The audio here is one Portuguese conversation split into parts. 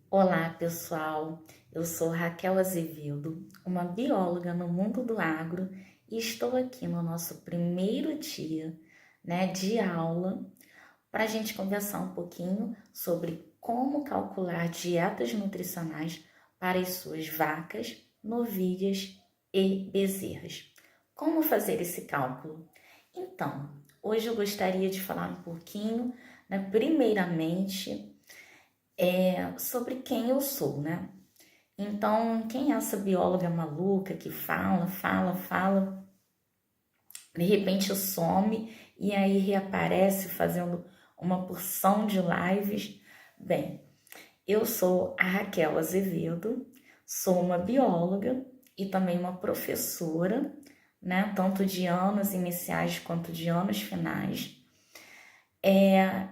Olá, pessoal. Eu sou Raquel Azevedo, uma bióloga no mundo do agro, e estou aqui no nosso primeiro dia, de aula para a gente conversar um pouquinho sobre como calcular dietas nutricionais para as suas vacas, novilhas e bezerras. Como fazer esse cálculo? Então, hoje eu gostaria de falar um pouquinho, primeiramente, sobre quem eu sou, né? Então, quem é essa bióloga maluca que fala, de repente some e aí reaparece fazendo uma porção de lives? Bem, eu sou a Raquel Azevedo, sou uma bióloga e também uma professora, né? Tanto de anos iniciais quanto de anos finais.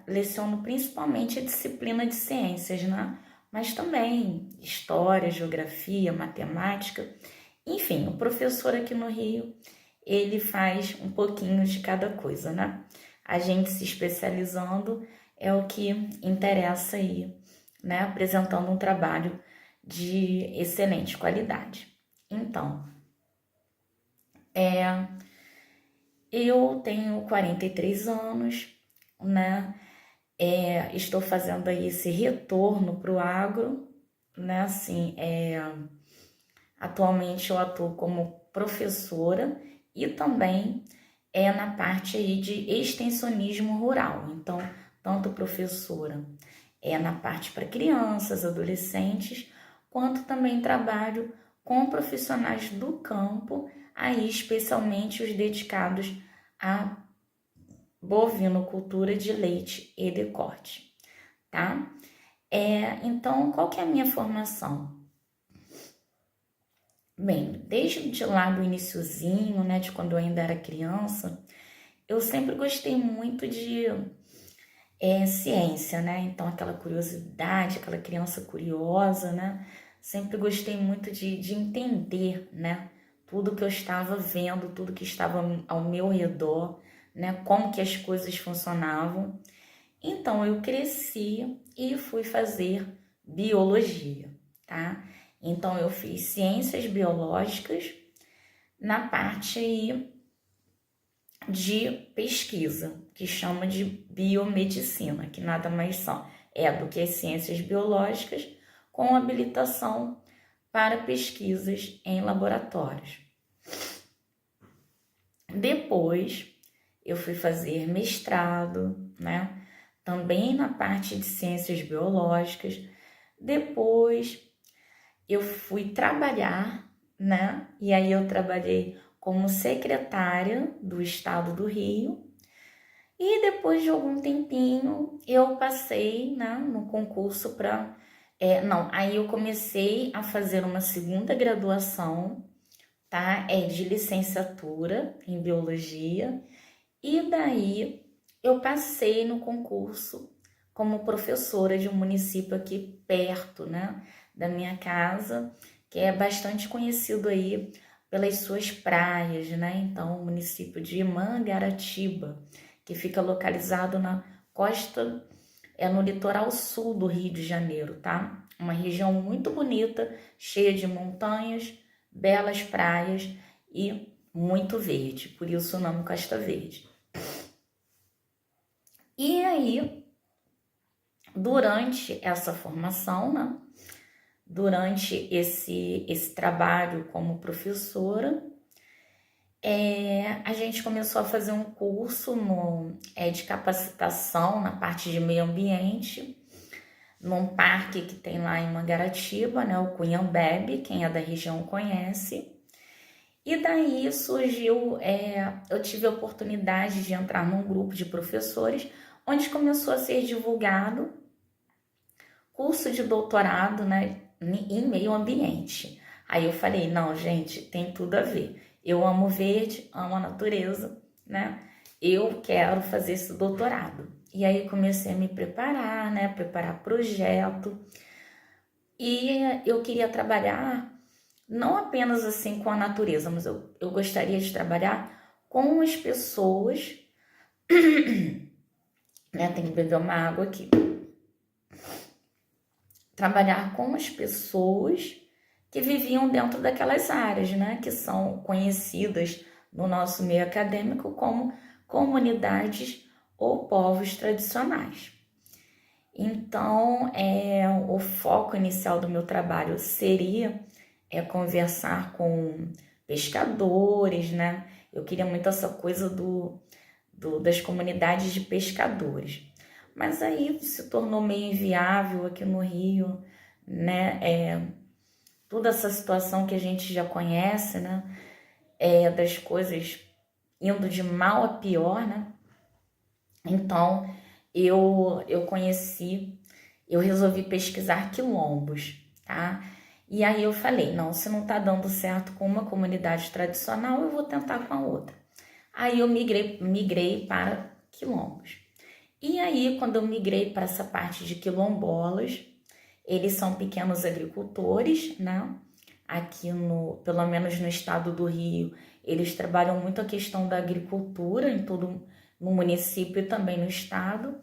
Leciono principalmente a disciplina de ciências, né? Mas também história, geografia, matemática. Enfim, o professor aqui no Rio, ele faz um pouquinho de cada coisa, né? A gente se especializando é o que interessa aí, né? Apresentando um trabalho de excelente qualidade. Então, eu tenho 43 anos, né? Estou fazendo aí esse retorno para o agro, né? Assim, atualmente eu atuo como professora e também na parte aí de extensionismo rural. Então, tanto professora na parte para crianças, adolescentes, quanto também trabalho com profissionais do campo, aí especialmente os dedicados à bovinocultura de leite e de corte, tá? Então, qual que é a minha formação? Bem, desde lá do iniciozinho, né, de quando eu ainda era criança, eu sempre gostei muito de ciência, né? Então, aquela curiosidade, aquela criança curiosa, né? Sempre gostei muito de entender, né? Tudo que eu estava vendo, tudo que estava ao meu redor, né? Como que as coisas funcionavam. Então, eu cresci e fui fazer biologia, tá? Então, eu fiz ciências biológicas na parte aí de pesquisa, que chama de biomedicina, que nada mais são do que as ciências biológicas com habilitação para pesquisas em laboratórios. Depois, eu fui fazer mestrado, né? Também na parte de ciências biológicas. Depois, eu fui trabalhar, né? E aí eu trabalhei como secretária do estado do Rio. E depois de algum tempinho, eu passei, né, no concurso para... aí eu comecei a fazer uma segunda graduação, tá? De licenciatura em biologia. E daí eu passei no concurso como professora de um município aqui perto, né, da minha casa, que é bastante conhecido aí pelas suas praias, né? Então, o município de Mangaratiba, que fica localizado na costa, no litoral sul do Rio de Janeiro, tá? Uma região muito bonita, cheia de montanhas, belas praias e muito verde, por isso o nome Costa Verde. E aí, durante essa formação, né, durante esse trabalho como professora, a gente começou a fazer um curso de capacitação na parte de meio ambiente, num parque que tem lá em Mangaratiba, né, o Cunhambebe, quem é da região conhece. E daí surgiu, eu tive a oportunidade de entrar num grupo de professores, onde começou a ser divulgado curso de doutorado, né, em meio ambiente. Aí eu falei, não, gente, tem tudo a ver. Eu amo verde, amo a natureza, né? Eu quero fazer esse doutorado. E aí comecei a me preparar, né? Preparar projeto. E eu queria trabalhar não apenas assim com a natureza, mas eu gostaria de trabalhar com as pessoas. Né? Tem que beber uma água aqui. trabalhar com as pessoas que viviam dentro daquelas áreas, né, que são conhecidas no nosso meio acadêmico como comunidades ou povos tradicionais. Então, o foco inicial do meu trabalho seria conversar com pescadores, né? Eu queria muito essa coisa das comunidades de pescadores. Mas aí se tornou meio inviável aqui no Rio, né? Toda essa situação que a gente já conhece, né? Das coisas indo de mal a pior, né? Então, eu resolvi pesquisar quilombos, tá? E aí eu falei, não, se não tá dando certo com uma comunidade tradicional, eu vou tentar com a outra. Aí eu migrei para quilombos. E aí, quando eu migrei para essa parte de quilombolas, eles são pequenos agricultores, né? Aqui pelo menos no estado do Rio, eles trabalham muito a questão da agricultura no município e também no estado.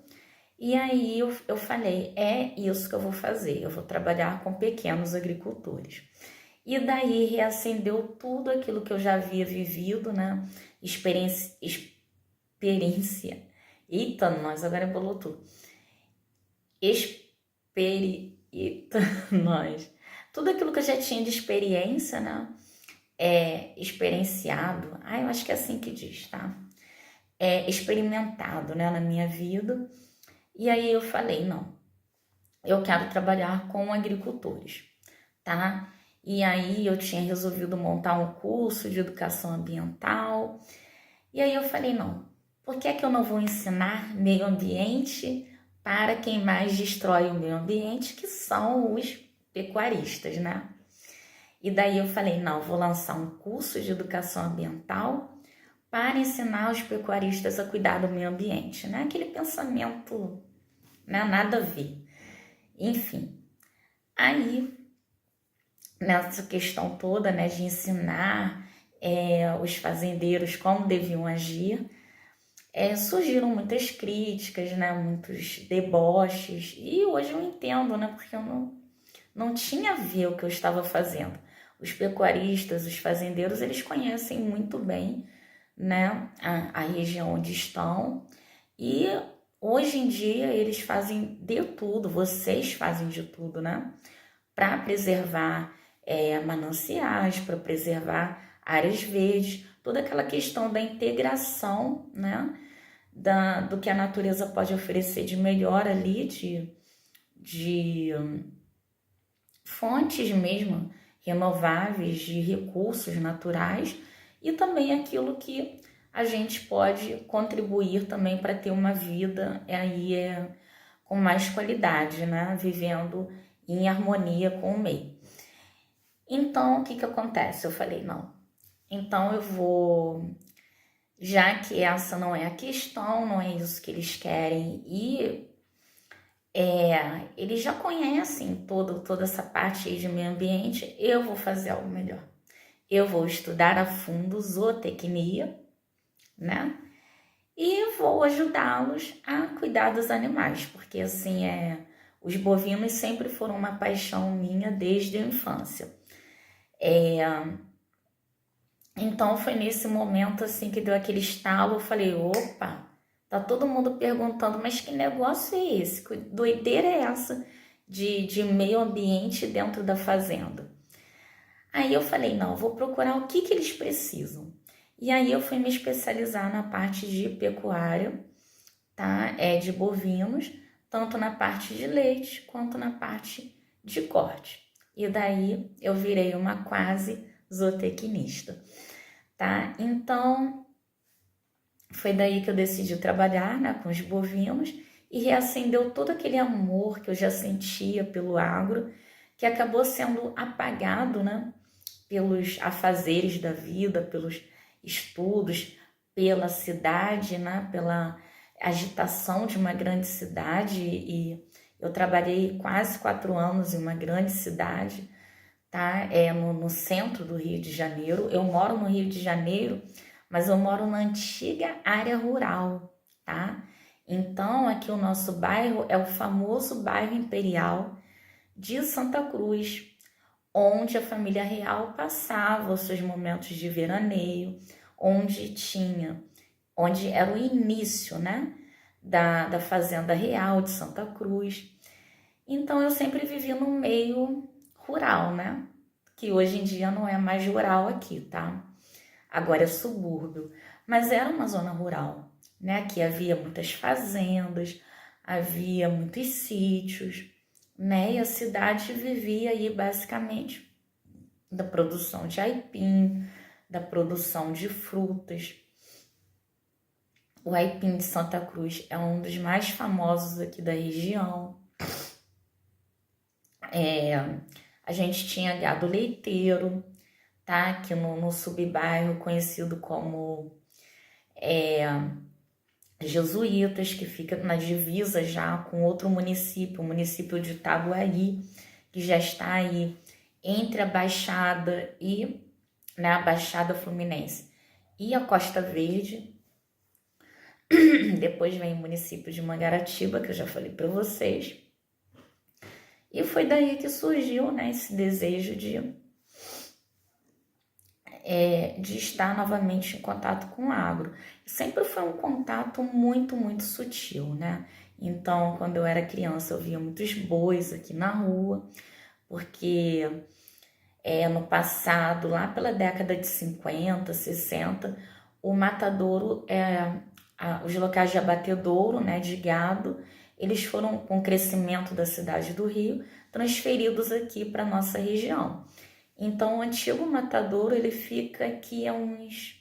E aí eu falei, é isso que eu vou fazer, eu vou trabalhar com pequenos agricultores. E daí reacendeu tudo aquilo que eu já havia vivido, né? Experiência. Eita, nós agora bolou tudo. Eita, nós. Tudo aquilo que eu já tinha de experiência, né? Experienciado. Eu acho que é assim que diz, tá? Experimentado, né, na minha vida. E aí eu falei, não, eu quero trabalhar com agricultores, tá? E aí eu tinha resolvido montar um curso de educação ambiental. E aí eu falei, não, por que é que eu não vou ensinar meio ambiente para quem mais destrói o meio ambiente, que são os pecuaristas, né? E daí eu falei, não, vou lançar um curso de educação ambiental para ensinar os pecuaristas a cuidar do meio ambiente, né? Aquele pensamento, né? Nada a ver. Enfim, aí, nessa questão toda, né, de ensinar os fazendeiros como deviam agir, surgiram muitas críticas, né, muitos deboches, e hoje eu entendo, né, porque eu não tinha a ver o que eu estava fazendo. Os pecuaristas, os fazendeiros, eles conhecem muito bem, né, a região onde estão, e hoje em dia eles fazem de tudo, vocês fazem de tudo, né, para preservar mananciais, para preservar áreas verdes, toda aquela questão da integração, né, do que a natureza pode oferecer de melhor ali, de fontes mesmo renováveis, de recursos naturais, e também aquilo que a gente pode contribuir também para ter uma vida com mais qualidade, né? Vivendo em harmonia com o meio. Então, o que acontece? Eu falei, não, então eu vou, já que essa não é a questão, não é isso que eles querem, e eles já conhecem toda essa parte aí de meio ambiente, eu vou fazer algo melhor. Eu vou estudar a fundo zootecnia, né? E vou ajudá-los a cuidar dos animais, porque assim, os bovinos sempre foram uma paixão minha desde a infância. Então foi nesse momento assim que deu aquele estalo, eu falei, opa, tá todo mundo perguntando, mas que negócio é esse? Que doideira é essa de meio ambiente dentro da fazenda? Aí eu falei, não, vou procurar o que eles precisam. E aí eu fui me especializar na parte de pecuária, tá? De bovinos, tanto na parte de leite quanto na parte de corte. E daí eu virei uma quase zootecnista, tá? Então, foi daí que eu decidi trabalhar, né, com os bovinos, e reacendeu todo aquele amor que eu já sentia pelo agro, que acabou sendo apagado, né, pelos afazeres da vida, pelos estudos, pela cidade, né, pela agitação de uma grande cidade, e eu trabalhei quase 4 anos em uma grande cidade, tá? No centro do Rio de Janeiro. Eu moro no Rio de Janeiro, mas eu moro na antiga área rural, tá? Então, aqui o nosso bairro é o famoso bairro Imperial, de Santa Cruz, onde a família real passava os seus momentos de veraneio, onde era o início, né, da fazenda real de Santa Cruz. Então eu sempre vivi no meio rural, né, que hoje em dia não é mais rural aqui, tá? Agora é subúrbio, mas era uma zona rural, né? Aqui havia muitas fazendas, havia muitos sítios, né? E a cidade vivia aí basicamente da produção de aipim, da produção de frutas. O aipim de Santa Cruz é um dos mais famosos aqui da região. A gente tinha gado leiteiro, tá? Aqui no subbairro conhecido como Jesuítas, que fica na divisa já com outro município, o município de Itaguaí, que já está aí entre a Baixada e, né, a Baixada Fluminense e a Costa Verde. Depois vem o município de Mangaratiba, que eu já falei para vocês. E foi daí que surgiu, né, esse desejo de estar novamente em contato com o agro. Sempre foi um contato muito, muito sutil, né? Então, quando eu era criança, eu via muitos bois aqui na rua, porque no passado, lá pela década de 50, 60, o matadouro, os locais de abatedouro, né, de gado, eles foram, com o crescimento da cidade do Rio, transferidos aqui para a nossa região. Então, o antigo matadouro, ele fica aqui a uns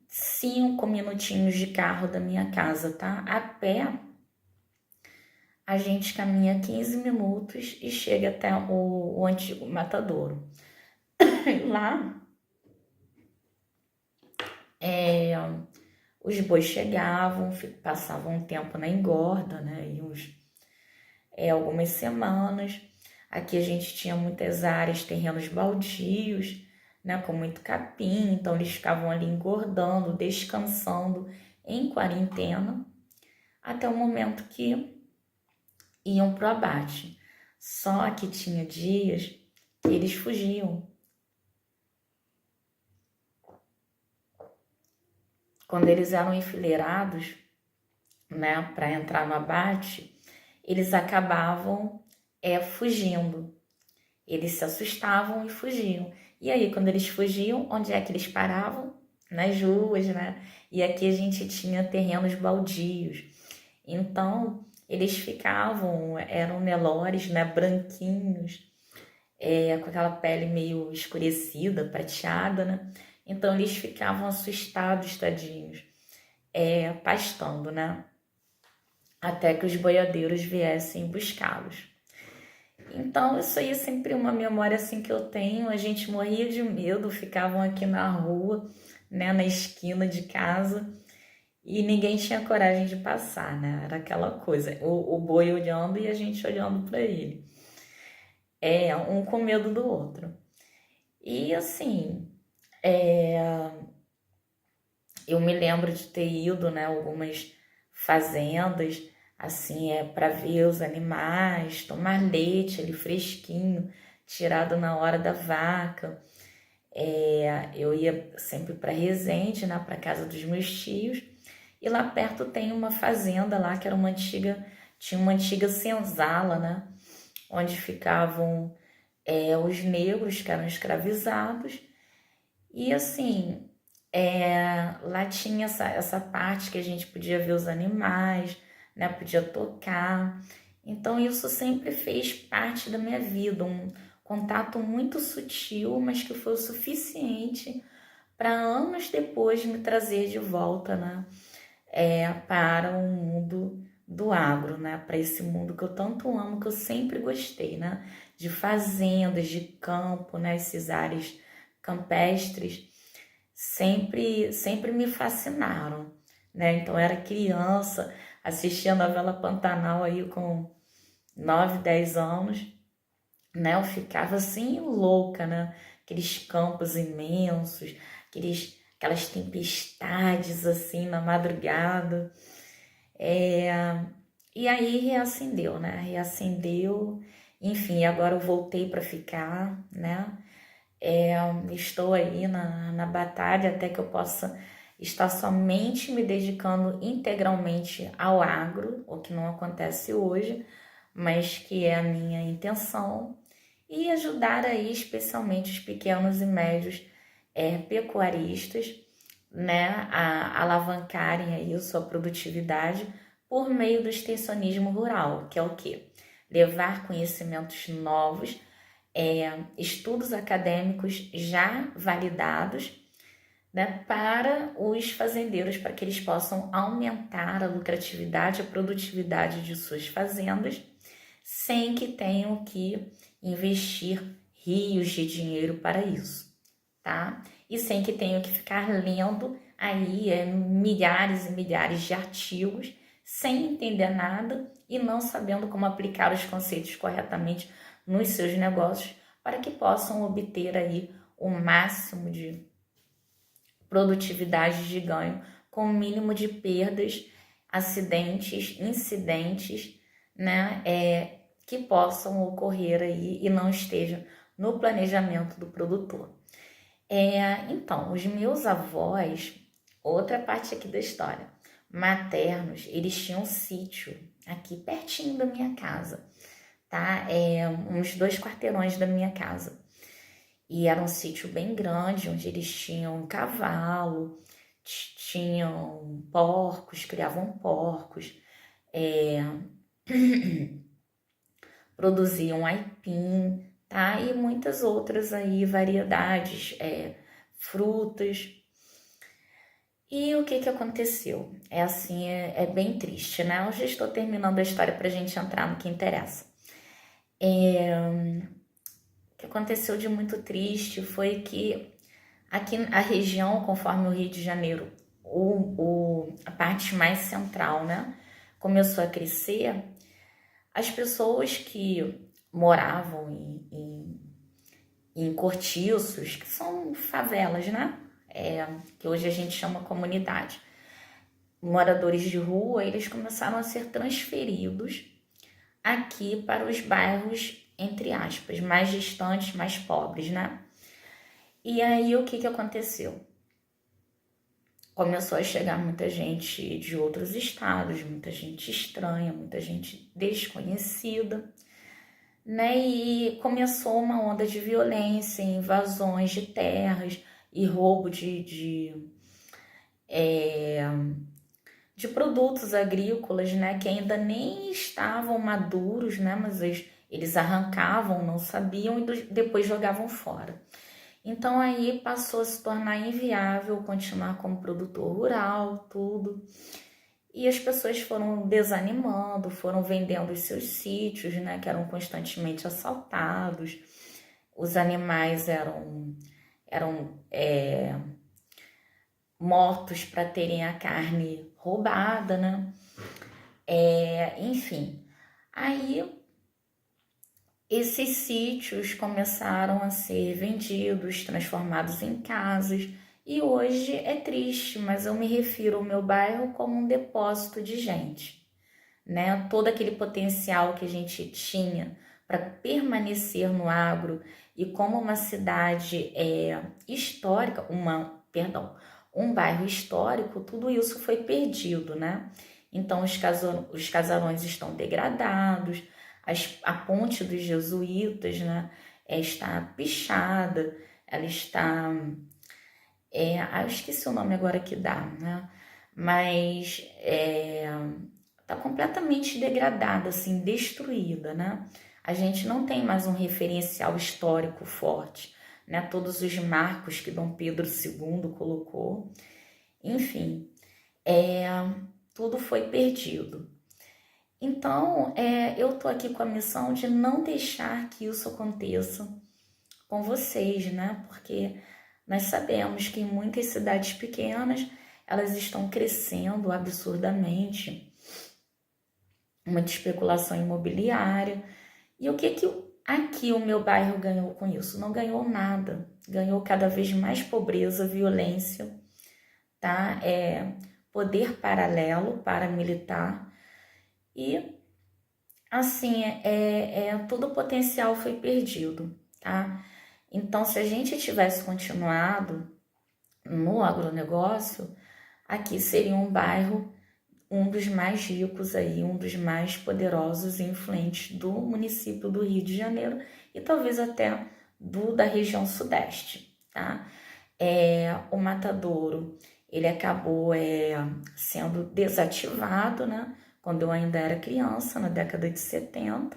5 minutinhos de carro da minha casa, tá? A pé, a gente caminha 15 minutos e chega até o antigo matadouro. Lá, os bois chegavam, passavam um tempo na engorda, né? E algumas semanas. Aqui a gente tinha muitas áreas, terrenos baldios, né, com muito capim, então eles ficavam ali engordando, descansando em quarentena, até o momento que iam para o abate. Só que tinha dias que eles fugiam. Quando eles eram enfileirados, né, para entrar no abate, eles acabavam fugindo. Eles se assustavam e fugiam. E aí, quando eles fugiam, onde é que eles paravam? Nas ruas, né? E aqui a gente tinha terrenos baldios. Então, eles ficavam, eram Nelores, né? Branquinhos, com aquela pele meio escurecida, prateada, né? Então, eles ficavam assustados, tadinhos, pastando, né? Até que os boiadeiros viessem buscá-los. Então, isso aí é sempre uma memória assim que eu tenho. A gente morria de medo, ficavam aqui na rua, né, na esquina de casa, e ninguém tinha coragem de passar, né? Era aquela coisa, o boi olhando e a gente olhando para ele. Um com medo do outro. E assim, eu me lembro de ter ido, né, algumas fazendas, assim, para ver os animais, tomar leite ali fresquinho, tirado na hora da vaca. Eu ia sempre para Resende, né, para casa dos meus tios, e lá perto tem uma fazenda lá que era tinha uma antiga senzala, né, onde ficavam os negros que eram escravizados. E assim, lá tinha essa parte que a gente podia ver os animais, né? Podia tocar. Então isso sempre fez parte da minha vida, um contato muito sutil, mas que foi o suficiente para anos depois me trazer de volta, né? Para o mundo do agro, né? Para esse mundo que eu tanto amo, que eu sempre gostei, né? De fazendas, de campo, né? Esses ares campestres sempre me fascinaram, né? Então eu era criança, assistia a novela Pantanal aí com 9, 10 anos, né? Eu ficava assim louca, né? Aqueles campos imensos, aquelas tempestades assim na madrugada. E aí reacendeu, né? Reacendeu Enfim, agora eu voltei para ficar, né? Estou aí na batalha até que eu possa estar somente me dedicando integralmente ao agro, o que não acontece hoje, mas que é a minha intenção, e ajudar aí especialmente os pequenos e médios pecuaristas, né, a alavancarem aí a sua produtividade por meio do extensionismo rural, que é o quê? Levar conhecimentos novos, estudos acadêmicos já validados, né, para os fazendeiros, para que eles possam aumentar a lucratividade, a produtividade de suas fazendas, sem que tenham que investir rios de dinheiro para isso, tá? E sem que tenham que ficar lendo aí milhares e milhares de artigos, sem entender nada e não sabendo como aplicar os conceitos corretamente nos seus negócios, para que possam obter aí o máximo de produtividade de ganho com o mínimo de perdas, acidentes, incidentes, né, que possam ocorrer aí e não estejam no planejamento do produtor. Então, os meus avós, outra parte aqui da história, maternos, eles tinham um sítio aqui pertinho da minha casa, tá? Uns 2 quarteirões da minha casa. E era um sítio bem grande, onde eles tinham um cavalo, tinham porcos, criavam porcos, produziam aipim, tá? E muitas outras aí variedades, frutas. E o que aconteceu? Assim, é bem triste, né? Eu já estou terminando a história para a gente entrar no que interessa. O que aconteceu de muito triste foi que aqui a região, conforme o Rio de Janeiro, a parte mais central, né, começou a crescer, as pessoas que moravam em cortiços, que são favelas, né, que hoje a gente chama comunidade, moradores de rua, eles começaram a ser transferidos aqui para os bairros, entre aspas, mais distantes, mais pobres, né? E aí o que aconteceu? Começou a chegar muita gente de outros estados, muita gente estranha, muita gente desconhecida, né? E começou uma onda de violência, invasões de terras e roubo de produtos agrícolas, né? Que ainda nem estavam maduros, né? Mas eles arrancavam, não sabiam e depois jogavam fora. Então aí passou a se tornar inviável continuar como produtor rural, tudo. E as pessoas foram desanimando, foram vendendo os seus sítios, né, que eram constantemente assaltados. Os animais eram mortos para terem a carne roubada, né? Enfim, aí esses sítios começaram a ser vendidos, transformados em casas, e hoje é triste, mas eu me refiro ao meu bairro como um depósito de gente, né? Todo aquele potencial que a gente tinha para permanecer no agro e como uma cidade histórica, um bairro histórico, tudo isso foi perdido, né? Então os casarões estão degradados, a ponte dos jesuítas, né, está pichada, ela está... eu esqueci o nome agora que dá, né? Mas está completamente degradada, assim, destruída, né? A gente não tem mais um referencial histórico forte, né? Todos os marcos que Dom Pedro II colocou, enfim, tudo foi perdido. Então, eu tô aqui com a missão de não deixar que isso aconteça com vocês, né? Porque nós sabemos que em muitas cidades pequenas, elas estão crescendo absurdamente, muita especulação imobiliária. E o que aqui o meu bairro ganhou com isso? Não ganhou nada. Ganhou cada vez mais pobreza, violência, tá? Poder paralelo, paramilitar, e assim, todo o potencial foi perdido, tá? Então, se a gente tivesse continuado no agronegócio, aqui seria um bairro, um dos mais ricos aí, um dos mais poderosos e influentes do município do Rio de Janeiro e talvez até da região sudeste, tá? O Matadouro, ele acabou sendo desativado, né? Quando eu ainda era criança, na década de 70,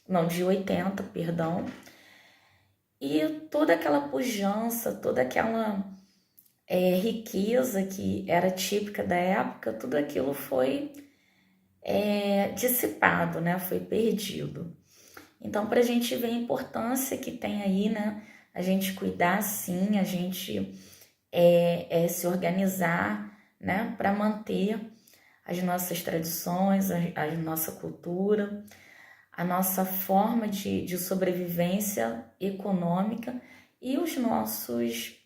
não, de 80, perdão. E toda aquela pujança, toda aquela riqueza que era típica da época, tudo aquilo foi dissipado, né? Foi perdido. Então, para a gente ver a importância que tem aí, né? A gente cuidar, sim, a gente se organizar, né? Para manter as nossas tradições, a nossa cultura, a nossa forma de sobrevivência econômica e os nossos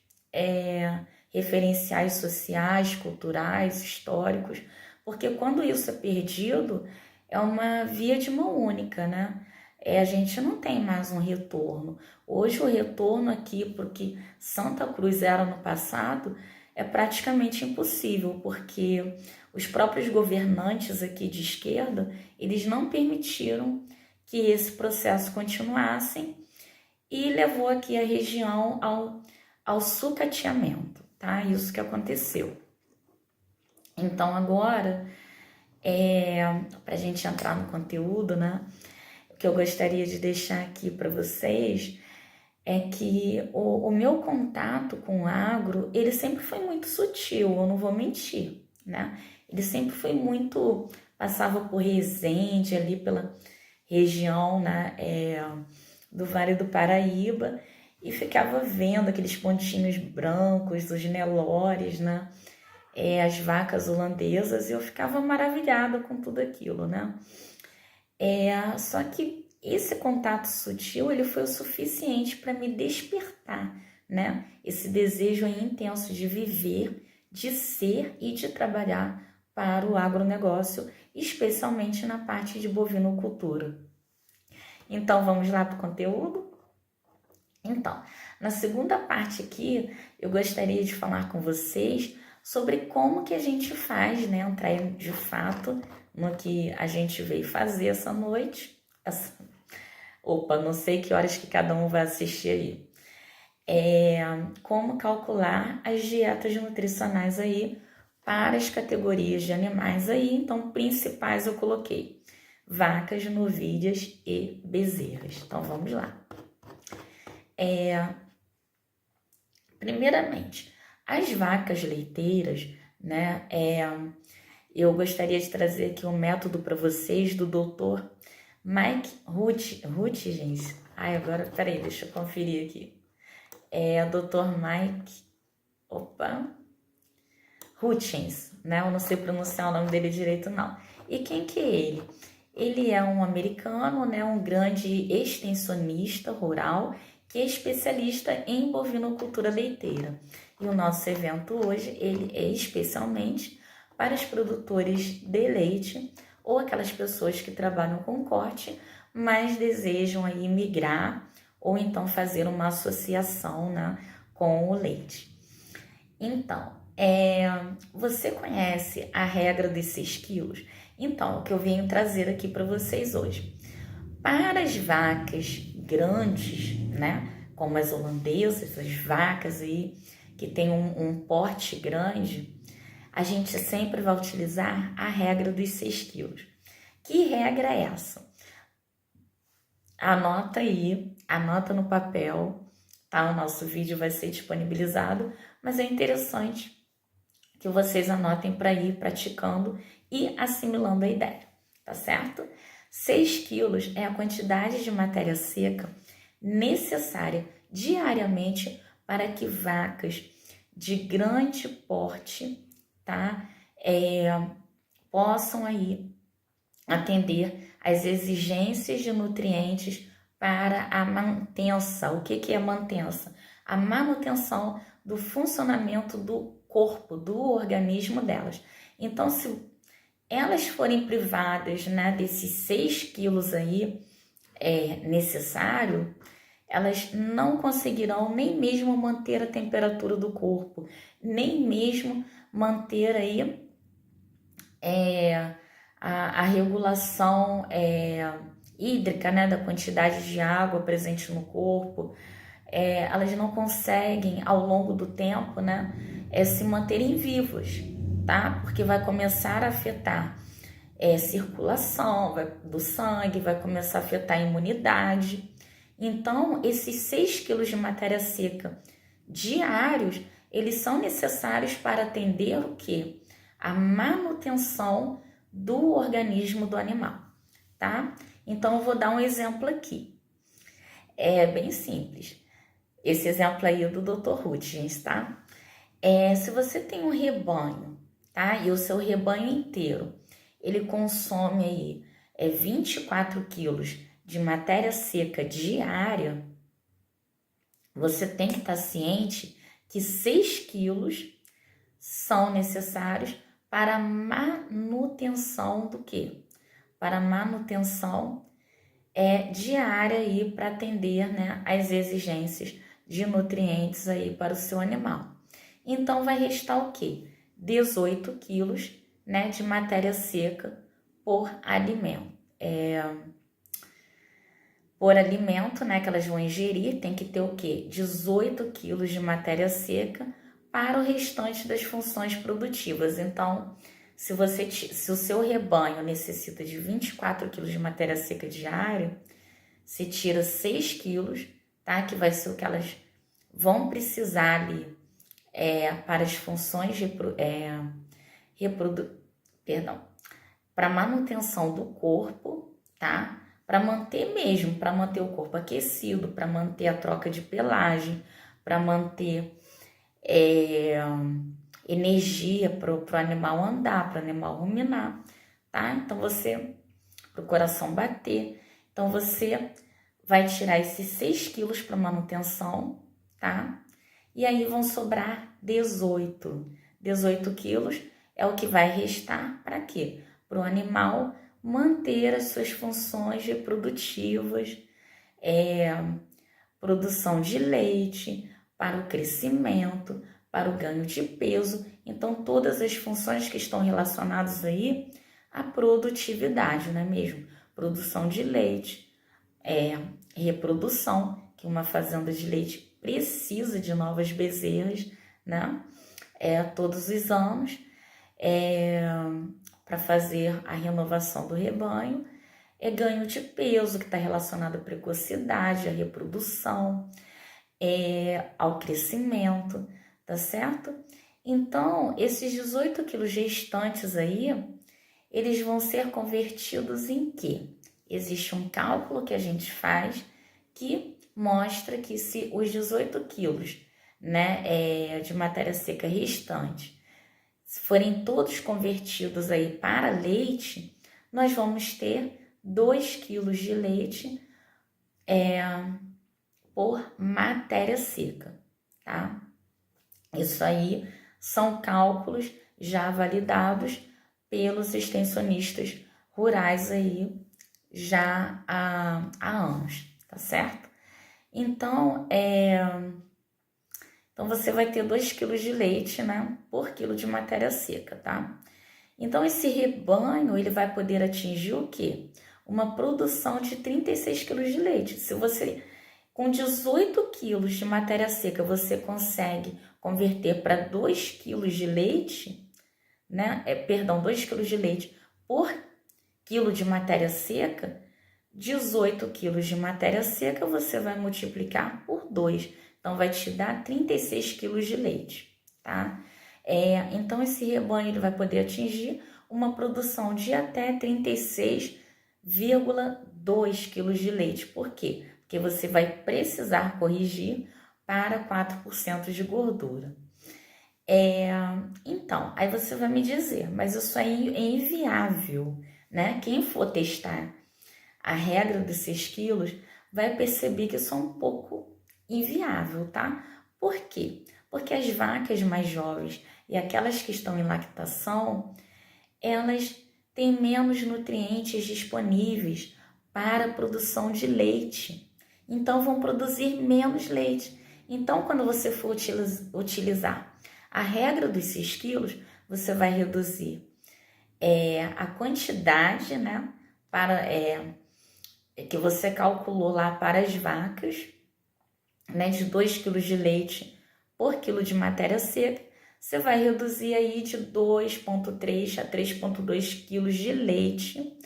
referenciais sociais, culturais, históricos, porque quando isso é perdido, é uma via de mão única, né? A gente não tem mais um retorno. Hoje o retorno aqui, porque Santa Cruz era no passado, é praticamente impossível, porque os próprios governantes aqui de esquerda, eles não permitiram que esse processo continuasse e levou aqui a região ao sucateamento, tá? Isso que aconteceu. Então agora, para a gente entrar no conteúdo, né? O que eu gostaria de deixar aqui para vocês é que o meu contato com o agro, ele sempre foi muito sutil, eu não vou mentir, né? Ele sempre foi muito, passava por Resende, ali pela região, né, do Vale do Paraíba, e ficava vendo aqueles pontinhos brancos, os Nelores, né, as vacas holandesas, e eu ficava maravilhada com tudo aquilo, né? Só que esse contato sutil, ele foi o suficiente para me despertar, né? Esse desejo intenso de viver, de ser e de trabalhar para o agronegócio, especialmente na parte de bovinocultura. Então, vamos lá para o conteúdo? Então, na segunda parte aqui, eu gostaria de falar com vocês sobre como que a gente faz, né? Entrar de fato no que a gente veio fazer essa noite. Opa, não sei que horas que cada um vai assistir aí. Como calcular as dietas nutricionais aí para as categorias de animais aí. Então, principais eu coloquei vacas, novilhas e bezerras. Então, vamos lá. Primeiramente, as vacas leiteiras, né? Eu gostaria de trazer aqui um método para vocês do Dr. Mike Ruth, gente. Ai, agora, peraí, deixa eu conferir aqui. Dr. Mike, Hutchins, né? Eu não sei pronunciar o nome dele direito, não. E quem que é ele? Ele é um americano, né? Um grande extensionista rural que é especialista em bovinocultura leiteira. E o nosso evento hoje, ele é especialmente para os produtores de leite ou aquelas pessoas que trabalham com corte, mas desejam aí migrar ou então fazer uma associação, né, com o leite. Então, você conhece a regra dos 6 quilos? Então, o que eu venho trazer aqui para vocês hoje. Para as vacas grandes, né, como as holandesas, as vacas aí que tem um porte grande, a gente sempre vai utilizar a regra dos 6 quilos. Que regra é essa? Anota aí, anota no papel, tá? O nosso vídeo vai ser disponibilizado, mas é interessante que vocês anotem para ir praticando e assimilando a ideia, tá certo? 6 quilos é a quantidade de matéria seca necessária diariamente para que vacas de grande porte, tá? Possam aí atender às exigências de nutrientes para a manutenção. O que é mantença? A manutenção do funcionamento do corpo, do organismo delas. Então, se elas forem privadas, né, desses 6 quilos aí necessário, elas não conseguirão nem mesmo manter a temperatura do corpo, nem mesmo manter aí a regulação hídrica, né, da quantidade de água presente no corpo. Elas não conseguem, ao longo do tempo, né, se manterem vivas, tá? Porque vai começar a afetar circulação do sangue, vai começar a afetar a imunidade. Então, esses 6 quilos de matéria seca diários, eles são necessários para atender o quê? A manutenção do organismo do animal, tá? Então, eu vou dar um exemplo aqui. É bem simples. Esse exemplo aí é do Dr. Rutgens, tá? Se você tem um rebanho, tá? E o seu rebanho inteiro, ele consome aí 24 quilos de matéria seca diária, você tem que estar ciente que 6 quilos são necessários para a manutenção do quê? Para a manutenção diária aí para atender, né, as exigências de nutrientes aí para o seu animal. Então, vai restar o quê? 18 quilos, né, de matéria seca por alimento. Por alimento, né, que elas vão ingerir, tem que ter o quê? 18 quilos de matéria seca para o restante das funções produtivas. Então, se o seu rebanho necessita de 24 quilos de matéria seca diária, se tira 6 quilos, tá? Que vai ser o que elas vão precisar ali para as funções para manutenção do corpo, tá? Para manter o corpo aquecido, para manter a troca de pelagem, para manter energia para o animal andar, para o animal ruminar, tá? Então para o coração bater. Então você vai tirar esses 6 quilos para manutenção, tá? E aí vão sobrar 18. 18 quilos é o que vai restar para quê? Para o animal manter as suas funções reprodutivas, produção de leite, para o crescimento, para o ganho de peso. Então, todas as funções que estão relacionadas aí à produtividade, não é mesmo? Produção de leite, reprodução, que uma fazenda de leite precisa de novas bezerras, né? Todos os anos, para fazer a renovação do rebanho, ganho de peso, que está relacionado à precocidade, à reprodução, ao crescimento, tá certo? Então, esses 18 quilos gestantes aí, eles vão ser convertidos em quê? Existe um cálculo que a gente faz que mostra que se os 18 quilos, né, de matéria seca restante forem todos convertidos aí para leite, nós vamos ter 2 quilos de leite por matéria seca, tá? Isso aí são cálculos já validados pelos extensionistas rurais aí já há anos, tá certo? Então, então você vai ter 2 quilos de leite, né, por quilo de matéria seca, tá? Então, esse rebanho, ele vai poder atingir o quê? Uma produção de 36 quilos de leite. Se você, com 18 quilos de matéria seca, você consegue converter para 2 quilos de leite, né? 2 quilos de leite por quilo de matéria seca, 18 quilos de matéria seca você vai multiplicar por 2. Então, vai te dar 36 quilos de leite, tá? Então, esse rebanho ele vai poder atingir uma produção de até 36,2 quilos de leite. Por quê? Porque você vai precisar corrigir para 4% de gordura. Então, aí você vai me dizer, mas isso aí é inviável, né? Quem for testar a regra dos 6 quilos vai perceber que isso é um pouco inviável, tá? Por quê? Porque as vacas mais jovens e aquelas que estão em lactação, elas tem menos nutrientes disponíveis para a produção de leite. Então, vão produzir menos leite. Então, quando você for utilizar a regra dos 6 quilos, você vai reduzir a quantidade, né, que você calculou lá para as vacas, né, de 2 quilos de leite por quilo de matéria seca. Você vai reduzir aí de 2,3 a 3,2 quilos de leite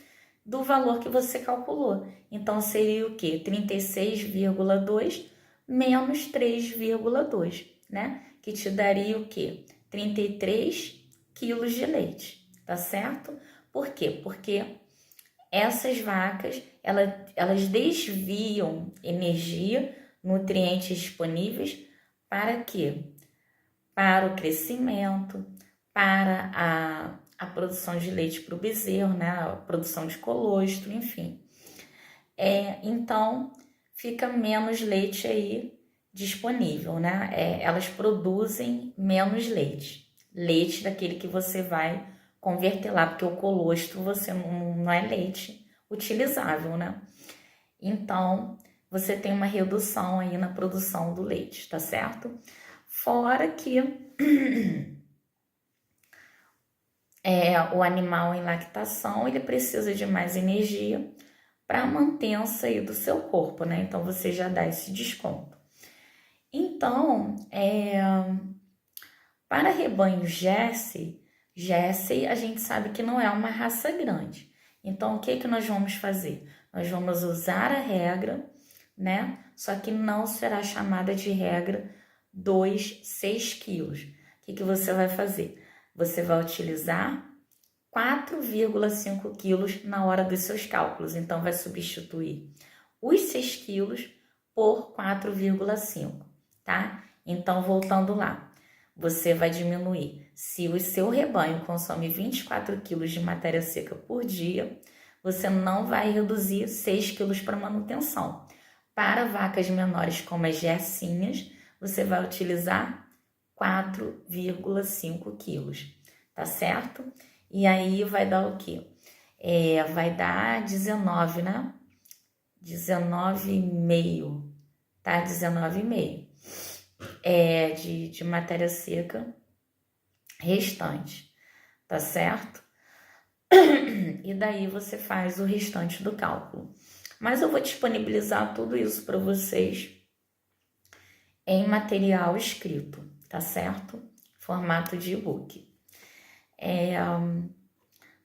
do valor que você calculou. Então, seria o quê? 36,2 menos 3,2, né? Que te daria o quê? 33 quilos de leite, tá certo? Por quê? Porque essas vacas, elas desviam energia, nutrientes disponíveis para quê? Para o crescimento, para a produção de leite para o bezerro, né? A produção de colostro, enfim. Então, fica menos leite aí disponível, né? Elas produzem menos leite. Leite daquele que você vai converter lá, porque o colostro você não é leite utilizável, né? Então, você tem uma redução aí na produção do leite, tá certo? Fora que o animal em lactação, ele precisa de mais energia para a mantença aí do seu corpo, né? Então, você já dá esse desconto. Então, para rebanho Jersey a gente sabe que não é uma raça grande. Então, o que nós vamos fazer? Nós vamos usar a regra, né? Só que não será chamada de regra 6 quilos. O que você vai fazer? Você vai utilizar 4,5 quilos na hora dos seus cálculos. Então, vai substituir os 6 quilos por 4,5, tá? Então, voltando lá, você vai diminuir. Se o seu rebanho consome 24 quilos de matéria seca por dia, você não vai reduzir 6 quilos para manutenção. Para vacas menores, como as gercinhas, você vai utilizar 4,5 quilos, tá certo? E aí vai dar o quê? Vai dar 19, né? 19,5, tá? 19,5 de matéria seca restante, tá certo? E daí você faz o restante do cálculo. Mas eu vou disponibilizar tudo isso para vocês em material escrito, tá certo? Formato de e-book.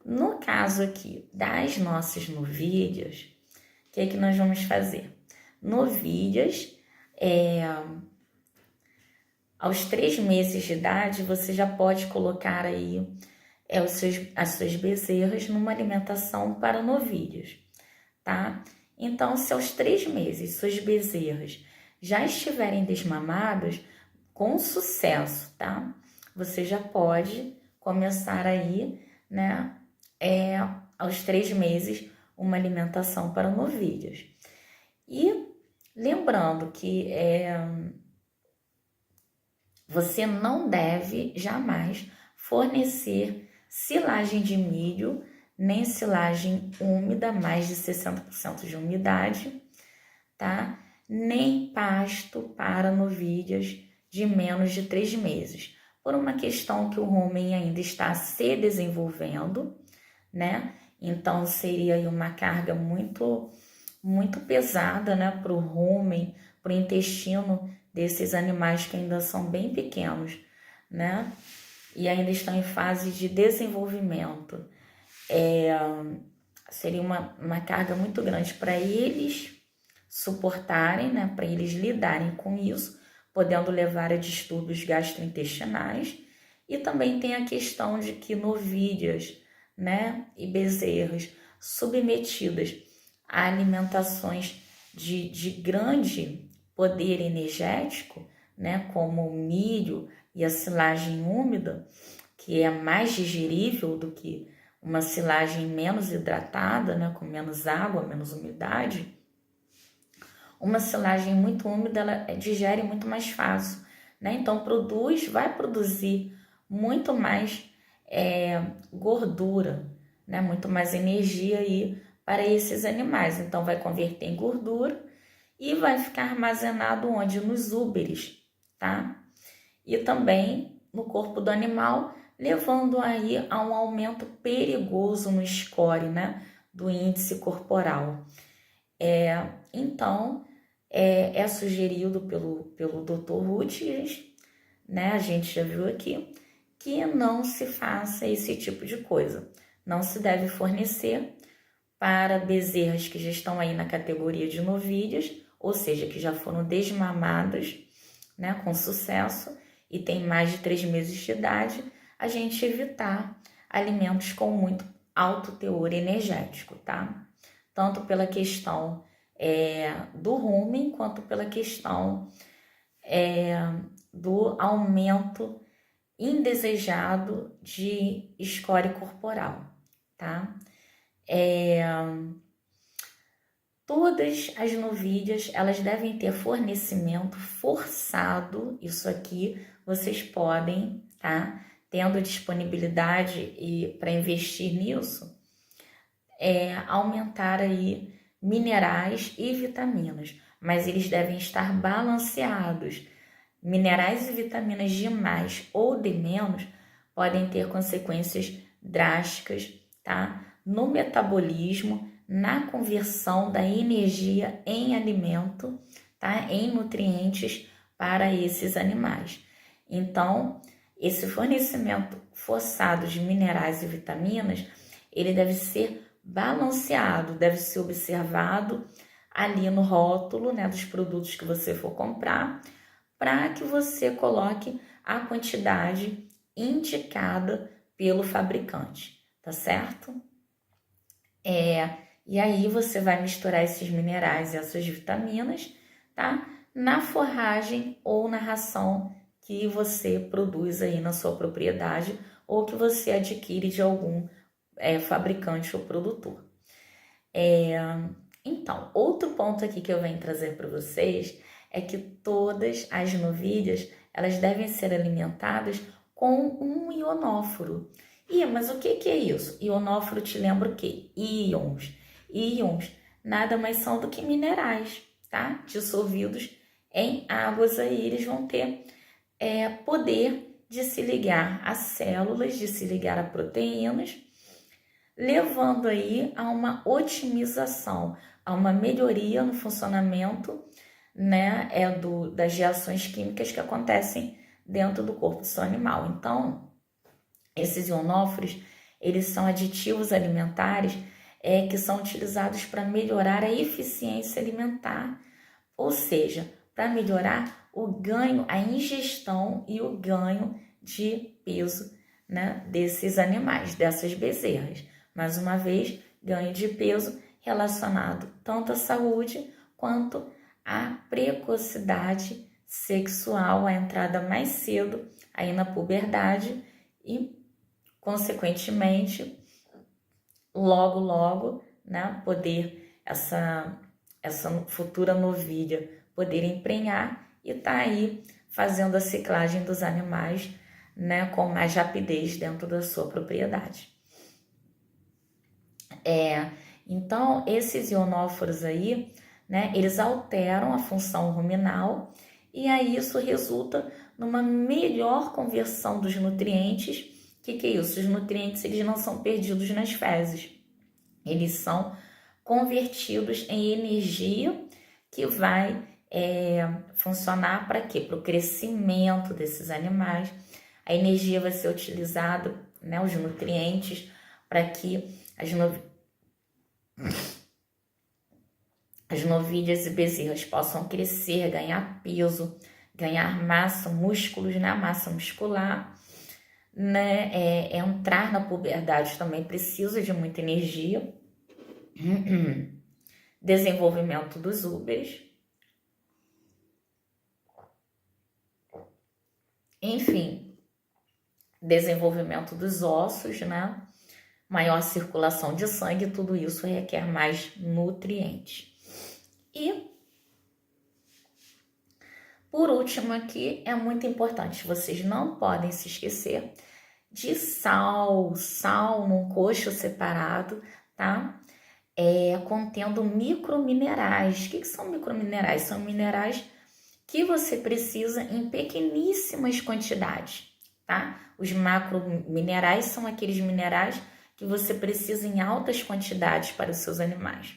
No caso aqui das nossas novilhas, o que nós vamos fazer? Novilhas, aos 3 meses de idade, você já pode colocar aí as suas bezerras numa alimentação para novilhas, tá? Então, se aos 3 meses suas bezerras já estiverem desmamadas, com sucesso, tá? Você já pode começar aí, né? Aos 3 meses, uma alimentação para novilhas. E lembrando que você não deve jamais fornecer silagem de milho, nem silagem úmida, mais de 60% de umidade, tá? Nem pasto para novilhas de menos de 3 meses, por uma questão que o rumen ainda está se desenvolvendo, né? Então, seria aí uma carga muito, muito pesada, né, para o rumen, para o intestino desses animais que ainda são bem pequenos, né? E ainda estão em fase de desenvolvimento. Seria uma carga muito grande para eles suportarem, né, para eles lidarem com isso, podendo levar a distúrbios gastrointestinais. E também tem a questão de que novilhas, né, e bezerras submetidas a alimentações de grande poder energético, né, como o milho e a silagem úmida, que é mais digerível do que uma silagem menos hidratada, né, com menos água, menos umidade. Uma silagem muito úmida, ela digere muito mais fácil, né? Então, vai produzir muito mais gordura, né? Muito mais energia aí para esses animais. Então, vai converter em gordura e vai ficar armazenado onde? Nos úberes, tá? E também no corpo do animal, levando aí a um aumento perigoso no score, né? Do índice corporal. Então, é sugerido pelo Dr. Rutgers, né? A gente já viu aqui, que não se faça esse tipo de coisa. Não se deve fornecer para bezerras que já estão aí na categoria de novilhas, ou seja, que já foram desmamadas, né, com sucesso e tem mais de 3 meses de idade, a gente evitar alimentos com muito alto teor energético, tá? Tanto pela questão do rumen, quanto pela questão do aumento indesejado de score corporal, tá? Todas as novilhas, elas devem ter fornecimento forçado, isso aqui vocês podem, tá? Tendo disponibilidade e para investir nisso, aumentar aí minerais e vitaminas, mas eles devem estar balanceados. Minerais e vitaminas de mais ou de menos podem ter consequências drásticas, tá? No metabolismo, na conversão da energia em alimento, tá? Em nutrientes para esses animais. Então, esse fornecimento forçado de minerais e vitaminas, ele deve ser balanceado, deve ser observado ali no rótulo, né, dos produtos que você for comprar, para que você coloque a quantidade indicada pelo fabricante, tá certo? E aí você vai misturar esses minerais e essas vitaminas, tá? Na forragem ou na ração que você produz aí na sua propriedade ou que você adquire de algum fabricante ou produtor. Então, outro ponto aqui que eu venho trazer para vocês é que todas as novilhas, elas devem ser alimentadas com um ionóforo. Mas o que é isso? Ionóforo te lembra o quê? Íons. Íons nada mais são do que minerais, tá? Dissolvidos em águas aí, eles vão ter poder de se ligar a células, de se ligar a proteínas, levando aí a uma otimização, a uma melhoria no funcionamento, né, das reações químicas que acontecem dentro do corpo do seu animal. Então, esses ionóforos, eles são aditivos alimentares que são utilizados para melhorar a eficiência alimentar, ou seja, para melhorar o ganho, a ingestão e o ganho de peso, né, desses animais, dessas bezerras. Mais uma vez, ganho de peso relacionado tanto à saúde quanto à precocidade sexual, a entrada mais cedo aí na puberdade e, consequentemente, logo, né, poder essa futura novilha poder emprenhar e tá aí fazendo a ciclagem dos animais, né, com mais rapidez dentro da sua propriedade. Então, esses ionóforos aí, né, eles alteram a função ruminal e aí isso resulta numa melhor conversão dos nutrientes. O que é isso? Os nutrientes, eles não são perdidos nas fezes, eles são convertidos em energia que vai funcionar para quê? Para o crescimento desses animais. A energia vai ser utilizada, né, os nutrientes, para que as novilhas e bezerras possam crescer, ganhar peso, ganhar massa, músculos, né, massa muscular, né, entrar na puberdade também precisa de muita energia. Desenvolvimento dos úberes. Enfim, desenvolvimento dos ossos, né? Maior circulação de sangue, tudo isso requer mais nutrientes. E, por último aqui, é muito importante, vocês não podem se esquecer de sal, sal num coxo separado, tá? Contendo microminerais. O que são microminerais? São minerais que você precisa em pequeníssimas quantidades, tá? Os macrominerais são aqueles minerais que você precisa em altas quantidades para os seus animais.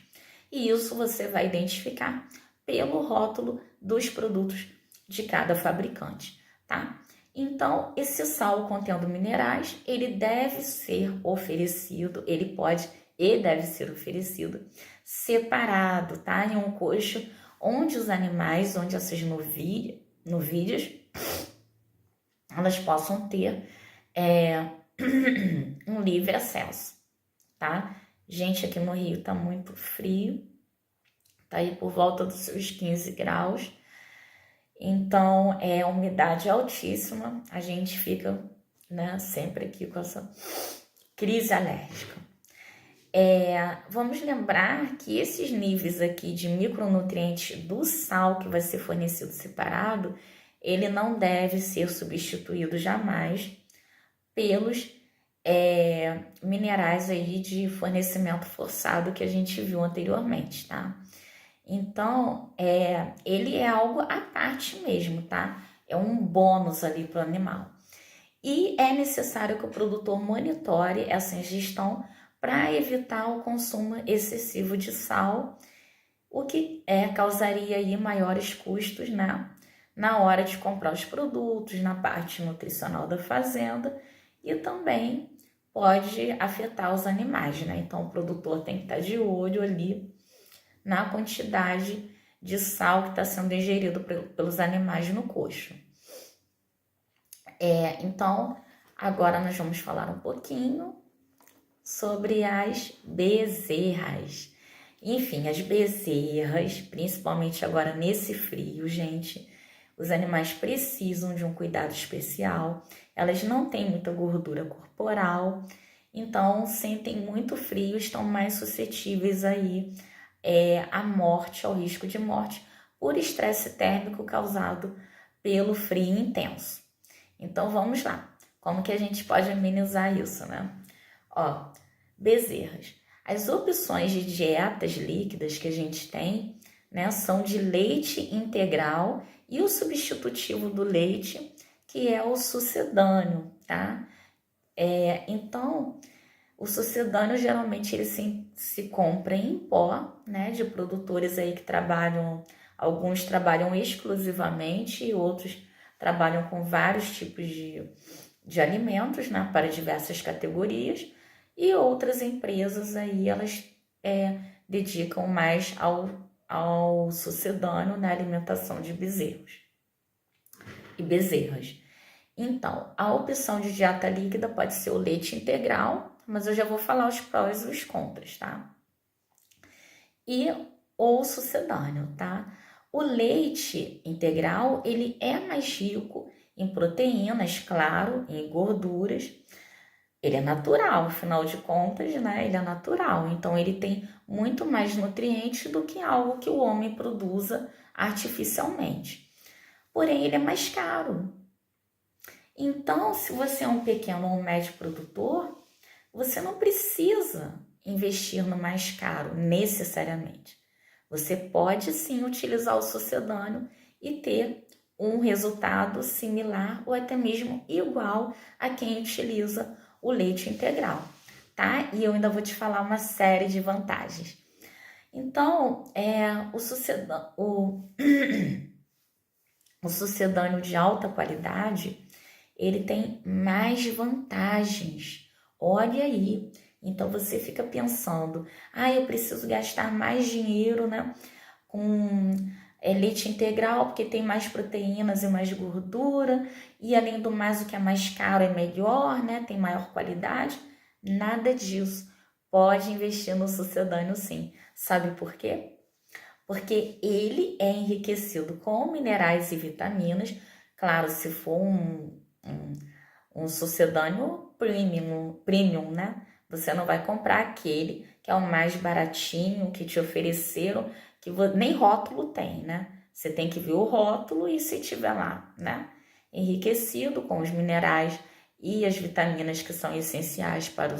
E isso você vai identificar pelo rótulo dos produtos de cada fabricante, tá? Então, esse sal contendo minerais, ele deve ser oferecido, ele pode e deve ser oferecido separado, tá? Em um coxo onde os animais, onde essas novilhas, elas possam ter um livre acesso, tá? Gente, aqui no Rio tá muito frio, tá aí por volta dos seus 15 graus, então a umidade altíssima, a gente fica, né, sempre aqui com essa crise alérgica. Vamos lembrar que esses níveis aqui de micronutrientes do sal que vai ser fornecido separado, ele não deve ser substituído jamais pelos minerais aí de fornecimento forçado que a gente viu anteriormente, tá? Então, ele é algo à parte mesmo, tá? É um bônus ali para o animal. E é necessário que o produtor monitore essa ingestão para evitar o consumo excessivo de sal, o que causaria aí maiores custos, né, na hora de comprar os produtos, na parte nutricional da fazenda, e também pode afetar os animais, né? Então o produtor tem que estar de olho ali na quantidade de sal que está sendo ingerido pelos animais no coxo. Então, agora nós vamos falar um pouquinho sobre as bezerras. Enfim, as bezerras, principalmente agora nesse frio, gente, os animais precisam de um cuidado especial. Elas não têm muita gordura corporal, então sentem muito frio, estão mais suscetíveis aí à morte, ao risco de morte por estresse térmico causado pelo frio intenso. Então vamos lá, como que a gente pode amenizar isso, né? Bezerras. As opções de dietas líquidas que a gente tem, né, são de leite integral e o substitutivo do leite, que é o sucedâneo, tá? Então, o sucedâneo geralmente ele se compra em pó, né, de produtores aí que trabalham, alguns trabalham exclusivamente e outros trabalham com vários tipos de alimentos, né, para diversas categorias, e outras empresas aí elas dedicam mais ao sucedâneo na alimentação de bezerros e bezerras. Então, a opção de dieta líquida pode ser o leite integral, mas eu já vou falar os prós e os contras, tá? E o sucedâneo, tá? O leite integral, ele é mais rico em proteínas, claro, em gorduras. Ele é natural, afinal de contas, né? Ele é natural, então ele tem muito mais nutrientes do que algo que o homem produza artificialmente. Porém, ele é mais caro. Então, se você é um pequeno ou um médio produtor, você não precisa investir no mais caro necessariamente. Você pode sim utilizar o sucedâneo e ter um resultado similar ou até mesmo igual a quem utiliza o leite integral, tá? E eu ainda vou te falar uma série de vantagens. Então, o sucedâneo de alta qualidade, ele tem mais vantagens. Olha aí. Então, você fica pensando, eu preciso gastar mais dinheiro, né, com leite integral, porque tem mais proteínas e mais gordura, e além do mais, o que é mais caro é melhor, né, tem maior qualidade. Nada disso. Pode investir no sucedâneo sim. Sabe por quê? Porque ele é enriquecido com minerais e vitaminas. Claro, se for um sucedâneo premium, né? Você não vai comprar aquele que é o mais baratinho, que te ofereceram, que nem rótulo tem, né? Você tem que ver o rótulo e se tiver lá, né? Enriquecido com os minerais e as vitaminas que são essenciais para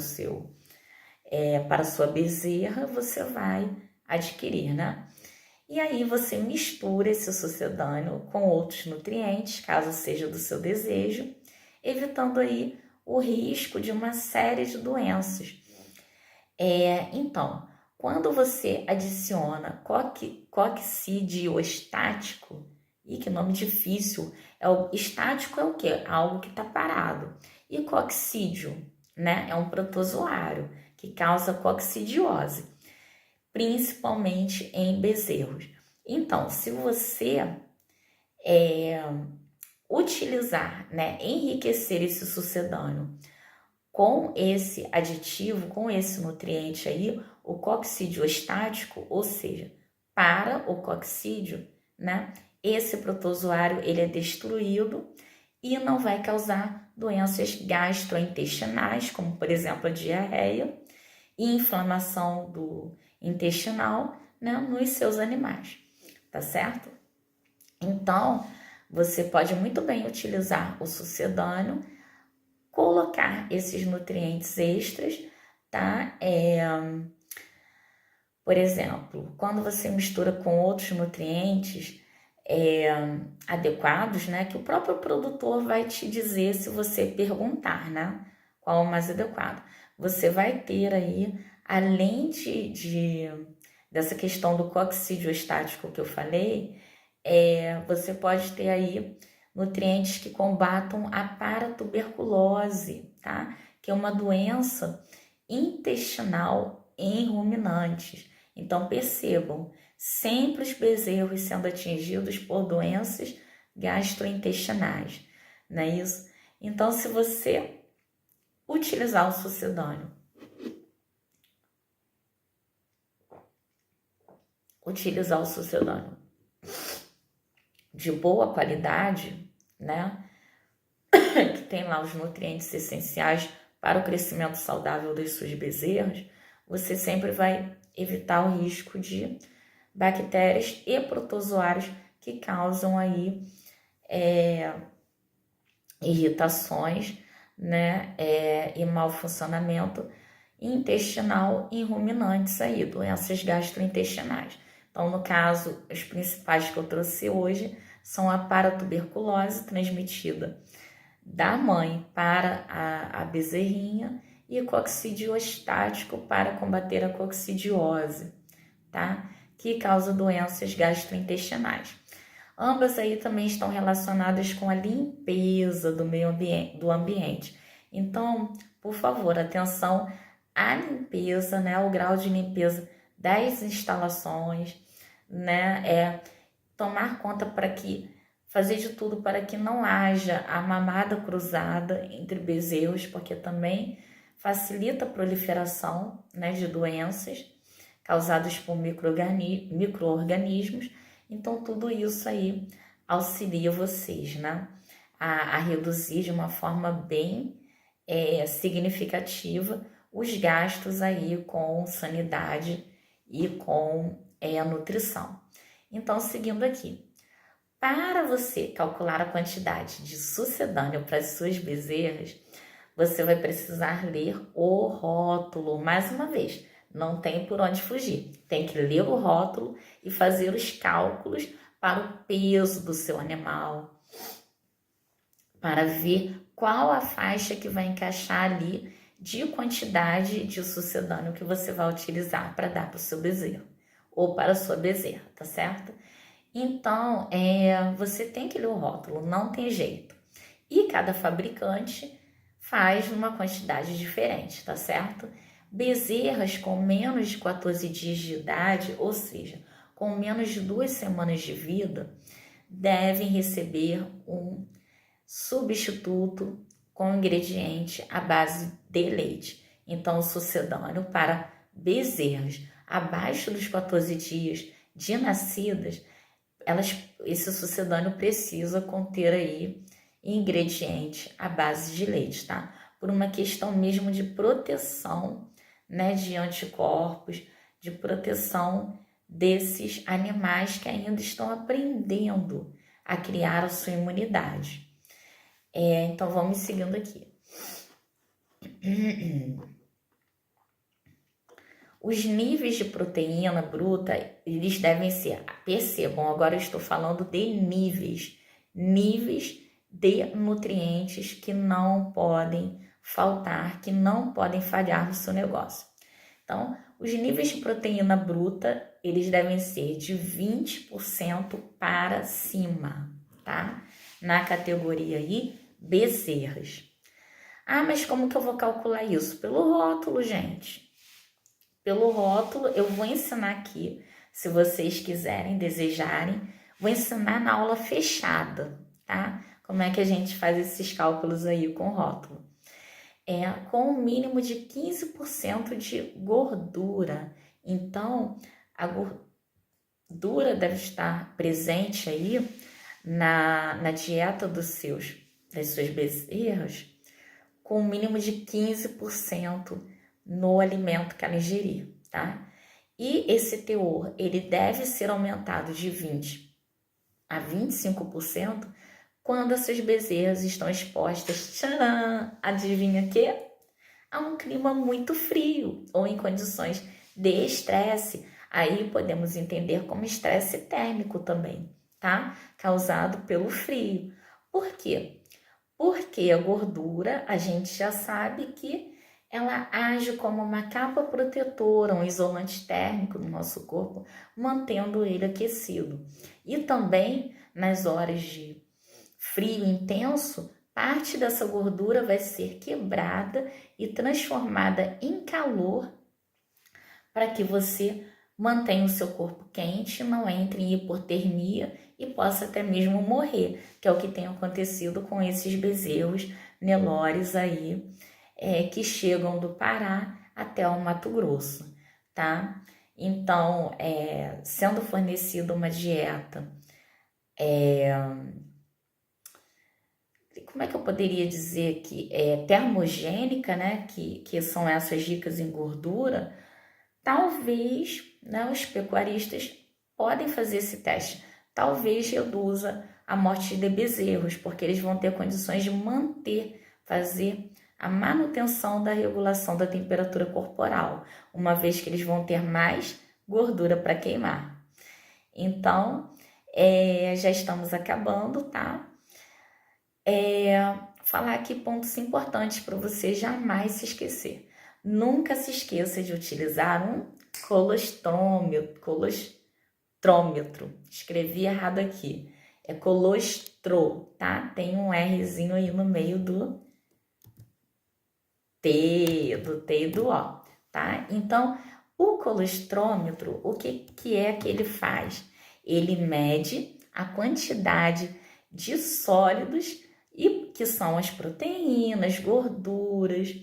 para a sua bezerra, você vai adquirir, né? E aí você mistura esse sucedâneo com outros nutrientes, caso seja do seu desejo, evitando aí o risco de uma série de doenças. Então, quando você adiciona coxídeo estático, e que nome difícil, estático é o quê? Algo que está parado. E coxídeo, né? É um protozoário que causa coccidiose, principalmente em bezerros. Então, se você utilizar, né, enriquecer esse sucedâneo com esse aditivo, com esse nutriente aí, o coxídeo estático, ou seja, para o coxídeo, né, esse protozoário ele é destruído e não vai causar doenças gastrointestinais, como por exemplo a diarreia e inflamação do intestinal, né, nos seus animais, tá certo? Então, você pode muito bem utilizar o sucedâneo, colocar esses nutrientes extras, tá? Por exemplo, quando você mistura com outros nutrientes adequados, né? Que o próprio produtor vai te dizer se você perguntar, né? Qual é o mais adequado. Você vai ter aí, além dessa questão do coxídeo estático que eu falei, você pode ter aí nutrientes que combatam a paratuberculose, tá? Que é uma doença intestinal em ruminantes. Então percebam, sempre os bezerros sendo atingidos por doenças gastrointestinais, não é isso? Então, se você utilizar o sucedâneo, de boa qualidade, né? Que tem lá os nutrientes essenciais para o crescimento saudável das suas bezerras, você sempre vai evitar o risco de bactérias e protozoários que causam aí irritações, né, e mau funcionamento intestinal em ruminantes aí, doenças gastrointestinais. Então, no caso, os principais que eu trouxe hoje são a paratuberculose transmitida da mãe para a bezerrinha e coxídeo estático para combater a coccidiose, tá? Que causa doenças gastrointestinais. Ambas aí também estão relacionadas com a limpeza do meio ambiente, do ambiente. Então, por favor, atenção à limpeza, né? O grau de limpeza das instalações, né? Tomar conta fazer de tudo para que não haja a mamada cruzada entre bezerros, porque também facilita a proliferação, né, de doenças causadas por micro-organismos. Então, tudo isso aí auxilia vocês, né, a reduzir de uma forma bem significativa os gastos aí com sanidade e com a nutrição. Então, seguindo aqui. Para você calcular a quantidade de sucedâneo para as suas bezerras, você vai precisar ler o rótulo. Mais uma vez, não tem por onde fugir. Tem que ler o rótulo e fazer os cálculos para o peso do seu animal, para ver qual a faixa que vai encaixar ali de quantidade de sucedâneo que você vai utilizar para dar para o seu bezerro ou para a sua bezerra, tá certo? Então, você tem que ler o rótulo, não tem jeito. E cada fabricante faz uma quantidade diferente, tá certo? Bezerras com menos de 14 dias de idade, ou seja, com menos de 2 semanas de vida, devem receber um substituto com ingrediente à base de leite. Então, o sucedâneo para bezerras abaixo dos 14 dias de nascidas, esse sucedâneo precisa conter aí ingrediente à base de leite, tá? Por uma questão mesmo de proteção, né, de anticorpos, de proteção desses animais que ainda estão aprendendo a criar a sua imunidade. Então, vamos seguindo aqui. Os níveis de proteína bruta, eles devem ser, percebam, agora eu estou falando de níveis de nutrientes que não podem faltar, que não podem falhar no seu negócio. Então, os níveis de proteína bruta, eles devem ser de 20% para cima, tá? Na categoria aí, bezerras. Ah, mas como que eu vou calcular isso? Pelo rótulo, gente. Pelo rótulo, eu vou ensinar aqui, se vocês quiserem, desejarem, vou ensinar na aula fechada, tá? Como é que a gente faz esses cálculos aí com rótulo. Com um mínimo de 15% de gordura. Então, a gordura deve estar presente aí na dieta das suas bezerras com um mínimo de 15% no alimento que ela ingerir, tá? E esse teor, ele deve ser aumentado de 20% a 25% quando essas bezerras estão expostas, tcharam, adivinha o quê? A um clima muito frio ou em condições de estresse. Aí podemos entender como estresse térmico também, tá? Causado pelo frio. Por quê? Porque a gordura, a gente já sabe que ela age como uma capa protetora, um isolante térmico no nosso corpo, mantendo ele aquecido. E também nas horas de frio intenso, parte dessa gordura vai ser quebrada e transformada em calor para que você mantenha o seu corpo quente, não entre em hipotermia e possa até mesmo morrer, que é o que tem acontecido com esses bezerros Nelores aí, que chegam do Pará até o Mato Grosso, tá? Então, sendo fornecida uma dieta, como é que eu poderia dizer que termogênica, né? Que são essas ricas em gordura, talvez, né, os pecuaristas podem fazer esse teste. Talvez reduza a morte de bezerros, porque eles vão ter condições de fazer a manutenção da regulação da temperatura corporal, uma vez que eles vão ter mais gordura para queimar. Então, já estamos acabando, tá? Falar aqui pontos importantes para você jamais se esquecer. Nunca se esqueça de utilizar um colostrômetro. Escrevi errado aqui. É colostro, tá? Tem um Rzinho aí no meio do T e do O, tá? Então, o colostrômetro, o que é que ele faz? Ele mede a quantidade de sólidos e que são as proteínas, gorduras,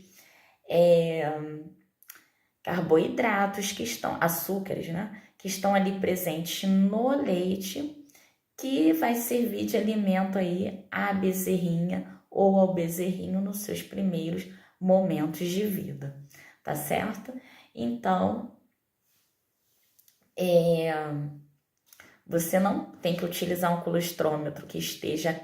carboidratos que estão, açúcares, né? Que estão ali presentes no leite, que vai servir de alimento aí à bezerrinha ou ao bezerrinho nos seus primeiros momentos de vida, tá certo? Então, você não tem que utilizar um colostrômetro que esteja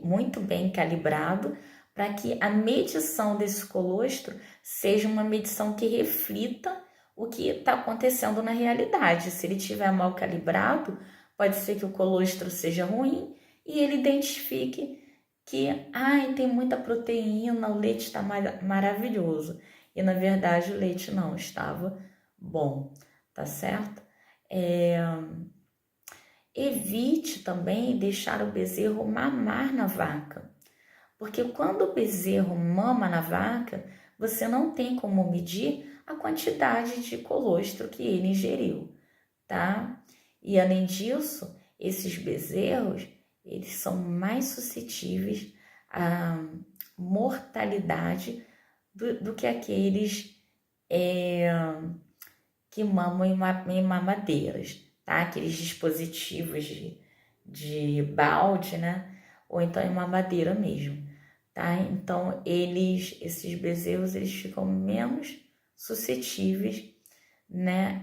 muito bem calibrado para que a medição desse colostro seja uma medição que reflita o que está acontecendo na realidade. Se ele estiver mal calibrado, pode ser que o colostro seja ruim e ele identifique que tem muita proteína, o leite está maravilhoso. E na verdade o leite não estava bom, tá certo? Evite também deixar o bezerro mamar na vaca, porque quando o bezerro mama na vaca, você não tem como medir a quantidade de colostro que ele ingeriu, tá? E além disso, esses bezerros, eles são mais suscetíveis à mortalidade do que aqueles que mamam em mamadeiras, tá? Aqueles dispositivos de balde, né? Ou então em mamadeira mesmo, tá? Então, esses bezerros, eles ficam menos suscetíveis, né?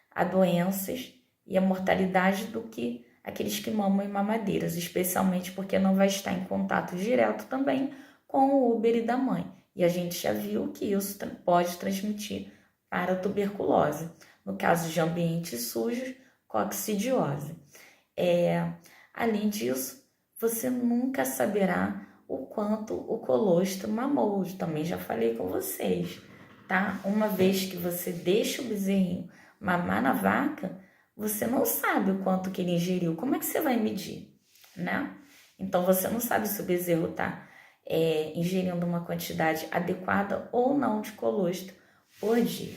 A doenças e a mortalidade do que aqueles que mamam em mamadeiras, especialmente porque não vai estar em contato direto também com o úbere da mãe, E a gente já viu que isso pode transmitir para a tuberculose. No caso de ambientes sujos, coccidiose. Além disso, você nunca saberá o quanto o colostro mamou. Também já falei com vocês, tá? Uma vez que você deixa o bezerrinho mamar na vaca, você não sabe o quanto que ele ingeriu. Como é que você vai medir, né? Então, você não sabe se o bezerro está ingerindo uma quantidade adequada ou não de colostro por dia.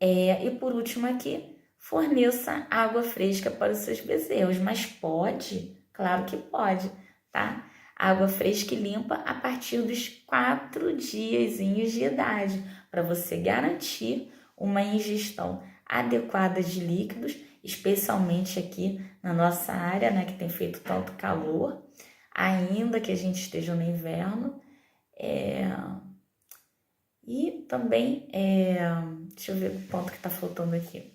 E por último aqui, forneça água fresca para os seus bezerros. Mas pode? Claro que pode, tá? Água fresca e limpa a partir dos 4 diazinhos de idade, para você garantir uma ingestão adequada de líquidos, especialmente aqui na nossa área, né, que tem feito tanto calor, ainda que a gente esteja no inverno. E também, deixa eu ver o ponto que está faltando aqui.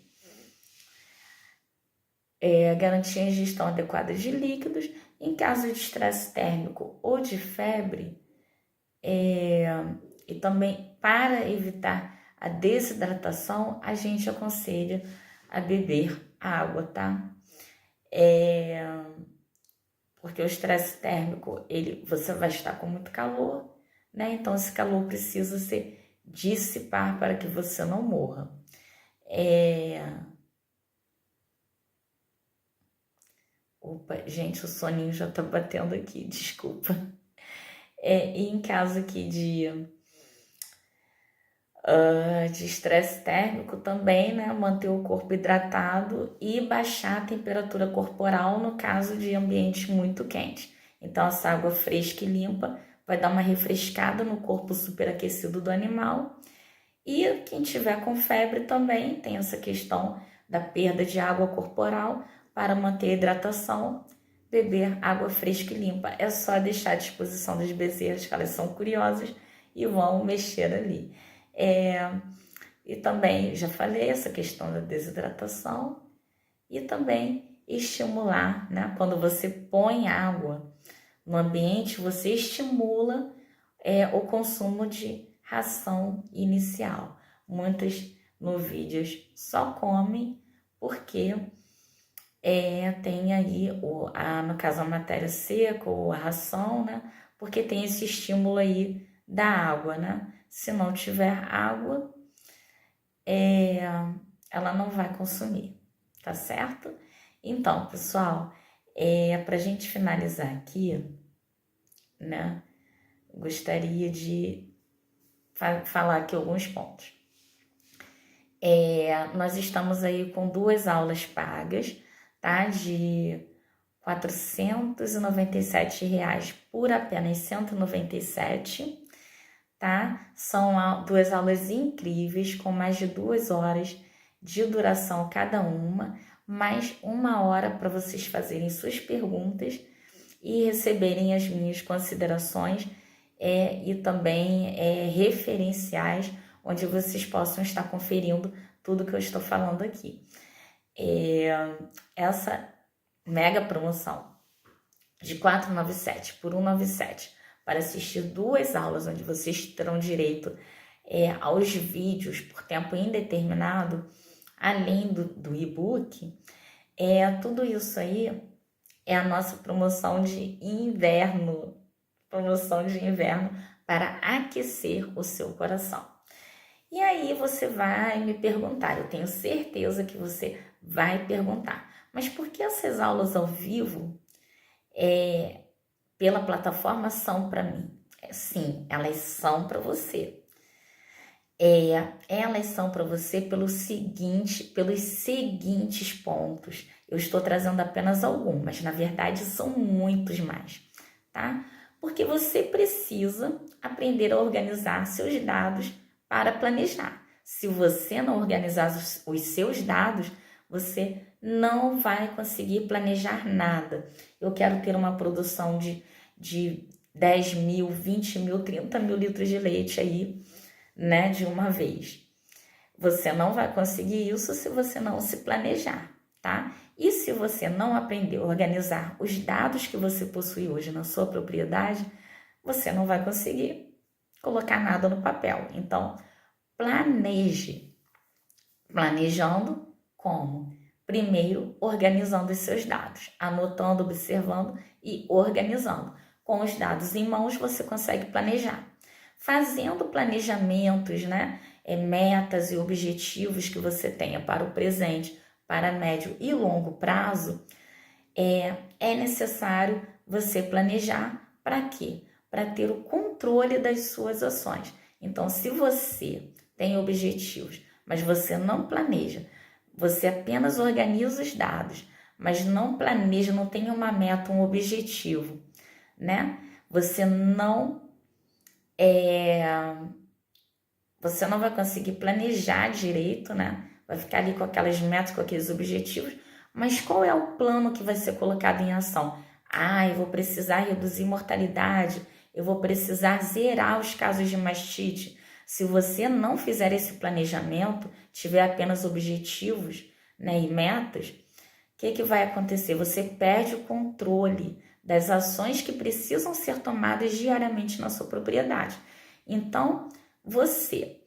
Garantir a ingestão adequada de líquidos. Em caso de estresse térmico ou de febre, e também para evitar a desidratação, a gente aconselha a beber água, tá? Porque o estresse térmico, você vai estar com muito calor, né? Então esse calor precisa se dissipar para que você não morra. Opa, gente, o soninho já tá batendo aqui, desculpa. E em caso aqui de estresse térmico também, né? Manter o corpo hidratado e baixar a temperatura corporal no caso de ambientes muito quentes. Então, essa água fresca e limpa vai dar uma refrescada no corpo superaquecido do animal. E quem tiver com febre também tem essa questão da perda de água corporal. Para manter a hidratação, beber água fresca e limpa. É só deixar à disposição das bezerras, que elas são curiosas e vão mexer ali. E também, já falei, essa questão da desidratação. E também estimular, né? Quando você põe água no ambiente, você estimula o consumo de ração inicial. Muitas novilhas só comem porque tem aí, no caso, a matéria seca ou a ração, né? Porque tem esse estímulo aí da água, né? Se não tiver água, ela não vai consumir, tá certo? Então, pessoal, para a gente finalizar aqui, né? Gostaria de falar aqui alguns pontos. Nós estamos aí com 2 aulas pagas, tá? De R$ 497 por apenas R$ 197, tá? São 2 aulas incríveis, com mais de 2 horas de duração cada uma, mais 1 hora para vocês fazerem suas perguntas e receberem as minhas considerações e também referenciais, onde vocês possam estar conferindo tudo que eu estou falando aqui. Essa mega promoção de R$ 497 por R$ 197 para assistir 2 aulas, onde vocês terão direito aos vídeos por tempo indeterminado, além do e-book, tudo isso aí é a nossa promoção de inverno para aquecer o seu coração. E aí você vai me perguntar, eu tenho certeza que você vai perguntar, mas por que essas aulas ao vivo pela plataforma são para mim? Sim, elas são para você. Elas são para você pelos seguintes pontos. Eu estou trazendo apenas algumas, na verdade são muitos mais, tá? Porque você precisa aprender a organizar seus dados para planejar. Se você não organizar os seus dados, você não vai conseguir planejar nada. Eu quero ter uma produção de 10 mil, 20 mil, 30 mil litros de leite aí, né, de uma vez. Você não vai conseguir isso se você não se planejar, tá? E se você não aprender a organizar os dados que você possui hoje na sua propriedade, você não vai conseguir colocar nada no papel. Então, planeje. Planejando como? Primeiro, organizando os seus dados, anotando, observando e organizando. Com os dados em mãos, você consegue planejar. Fazendo planejamentos, né? Metas e objetivos que você tenha para o presente, para médio e longo prazo, é necessário você planejar para quê? Para ter o controle das suas ações. Então, se você tem objetivos, mas você não planeja, você apenas organiza os dados, mas não planeja, não tem uma meta, um objetivo, né? Você não vai conseguir planejar direito, né? Vai ficar ali com aquelas metas, com aqueles objetivos, mas qual é o plano que vai ser colocado em ação? Eu vou precisar reduzir mortalidade, eu vou precisar zerar os casos de mastite. Se você não fizer esse planejamento, tiver apenas objetivos, né, e metas, o que vai acontecer? Você perde o controle das ações que precisam ser tomadas diariamente na sua propriedade. Então, você,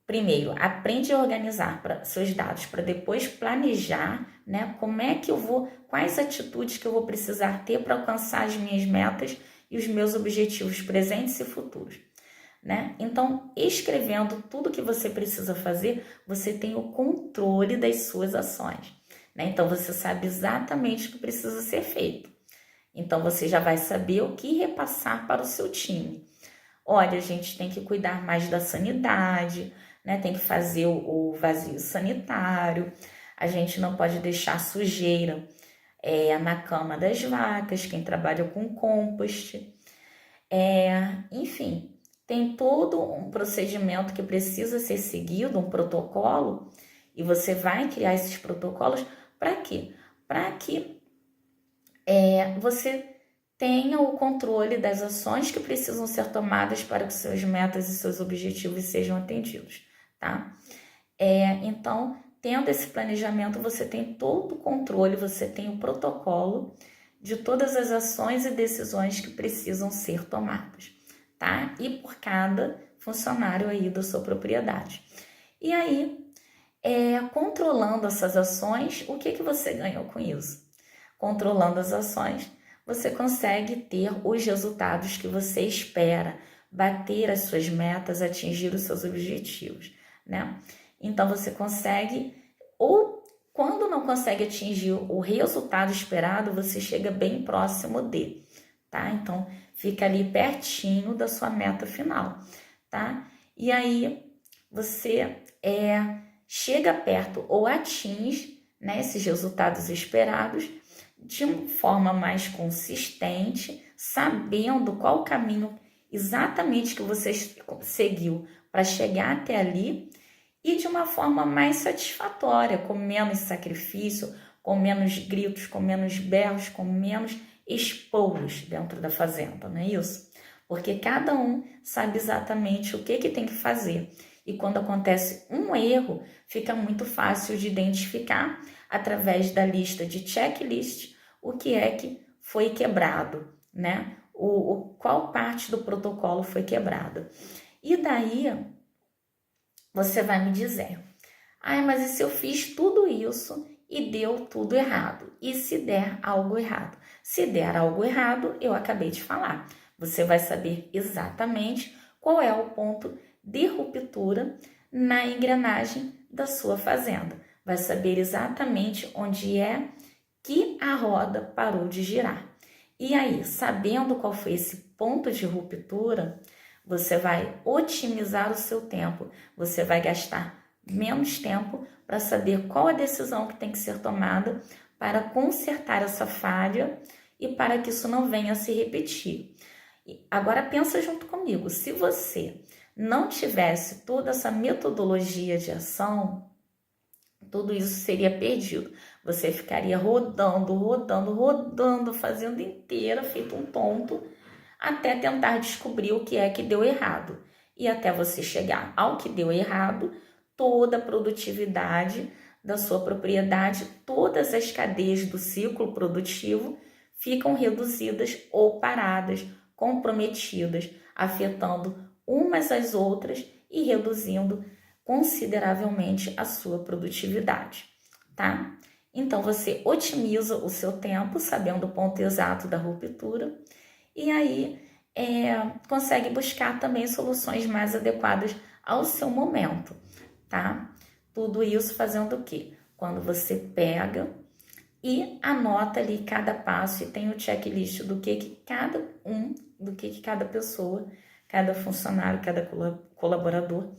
primeiro, aprende a organizar seus dados para depois planejar, né? Quais atitudes que eu vou precisar ter para alcançar as minhas metas e os meus objetivos presentes e futuros, né? Então, escrevendo tudo que você precisa fazer, você tem o controle das suas ações, né? Então, você sabe exatamente o que precisa ser feito. Então, você já vai saber o que repassar para o seu time. Olha, a gente tem que cuidar mais da sanidade, né? Tem que fazer o vazio sanitário, a gente não pode deixar sujeira na cama das vacas, quem trabalha com compost. Enfim, tem todo um procedimento que precisa ser seguido, um protocolo, e você vai criar esses protocolos para quê? Para que você tenha o controle das ações que precisam ser tomadas para que suas metas e seus objetivos sejam atendidos, tá? Então, tendo esse planejamento, você tem todo o controle, você tem o protocolo de todas as ações e decisões que precisam ser tomadas, tá? E por cada funcionário aí da sua propriedade. E aí, controlando essas ações, o que você ganhou com isso? Controlando as ações, você consegue ter os resultados que você espera, bater as suas metas, atingir os seus objetivos, né? Então, você consegue, ou quando não consegue atingir o resultado esperado, você chega bem próximo de, tá? Então, fica ali pertinho da sua meta final, tá? E aí, você chega perto ou atinge, né, esses resultados esperados, de uma forma mais consistente, sabendo qual o caminho exatamente que você seguiu para chegar até ali e de uma forma mais satisfatória, com menos sacrifício, com menos gritos, com menos berros, com menos esporros dentro da fazenda, não é isso? Porque cada um sabe exatamente o que tem que fazer. E quando acontece um erro, fica muito fácil de identificar através da lista de checklist o que é que foi quebrado, né? Qual parte do protocolo foi quebrada. E daí você vai me dizer, mas e se eu fiz tudo isso e deu tudo errado? E se der algo errado? Se der algo errado, eu acabei de falar. Você vai saber exatamente qual é o ponto de ruptura na engrenagem da sua fazenda. Vai saber exatamente onde é que a roda parou de girar. E aí, sabendo qual foi esse ponto de ruptura, você vai otimizar o seu tempo. Você vai gastar menos tempo para saber qual a decisão que tem que ser tomada para consertar essa falha e para que isso não venha a se repetir. Agora pensa junto comigo, se você não tivesse toda essa metodologia de ação, tudo isso seria perdido. Você ficaria rodando, a fazenda inteira, feito um tonto, até tentar descobrir o que é que deu errado. E até você chegar ao que deu errado, toda a produtividade da sua propriedade, todas as cadeias do ciclo produtivo ficam reduzidas ou paradas, comprometidas, afetando umas às outras e reduzindo consideravelmente a sua produtividade, tá? Então, você otimiza o seu tempo, sabendo o ponto exato da ruptura, e aí consegue buscar também soluções mais adequadas ao seu momento, tá? Tudo isso fazendo o quê? Quando você pega e anota ali cada passo e tem o checklist do que cada pessoa, cada funcionário, cada colaborador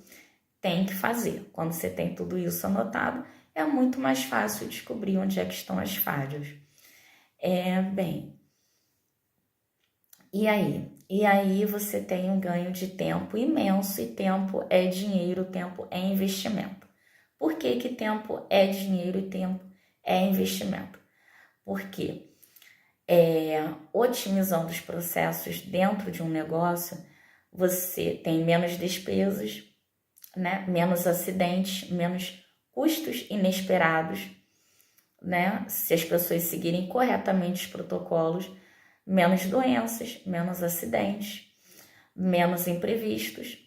tem que fazer. Quando você tem tudo isso anotado, é muito mais fácil descobrir onde é que estão as falhas. Bem, e aí? E aí você tem um ganho de tempo imenso, e tempo é dinheiro, tempo é investimento. Por que que tempo é dinheiro e tempo é investimento? Porque otimizando os processos dentro de um negócio, você tem menos despesas, né? Menos acidentes, menos custos inesperados, né? Se as pessoas seguirem corretamente os protocolos, menos doenças, menos acidentes, menos imprevistos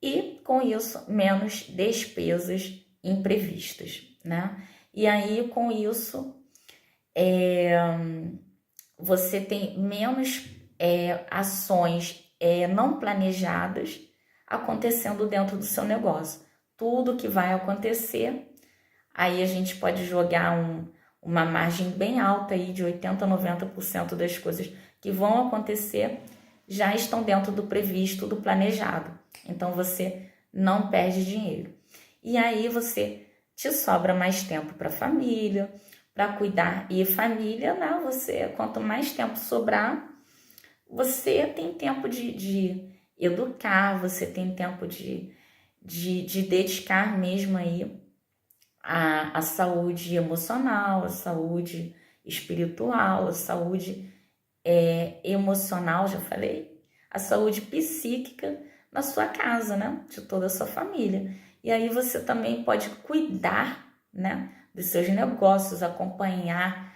e, com isso, menos despesas imprevistas, né? E aí, com isso, você tem menos ações não planejadas acontecendo dentro do seu negócio. Tudo que vai acontecer, aí a gente pode jogar uma margem bem alta aí de 80% a 90% das coisas que vão acontecer já estão dentro do previsto, do planejado. Então você não perde dinheiro. E aí você te sobra mais tempo para a família, para cuidar. E família, né? Quanto mais tempo sobrar, você tem tempo de educar, você tem tempo de dedicar mesmo aí a saúde emocional, a saúde espiritual, a saúde emocional, já falei, a saúde psíquica na sua casa, né? De toda a sua família. E aí você também pode cuidar, né? Dos seus negócios, acompanhar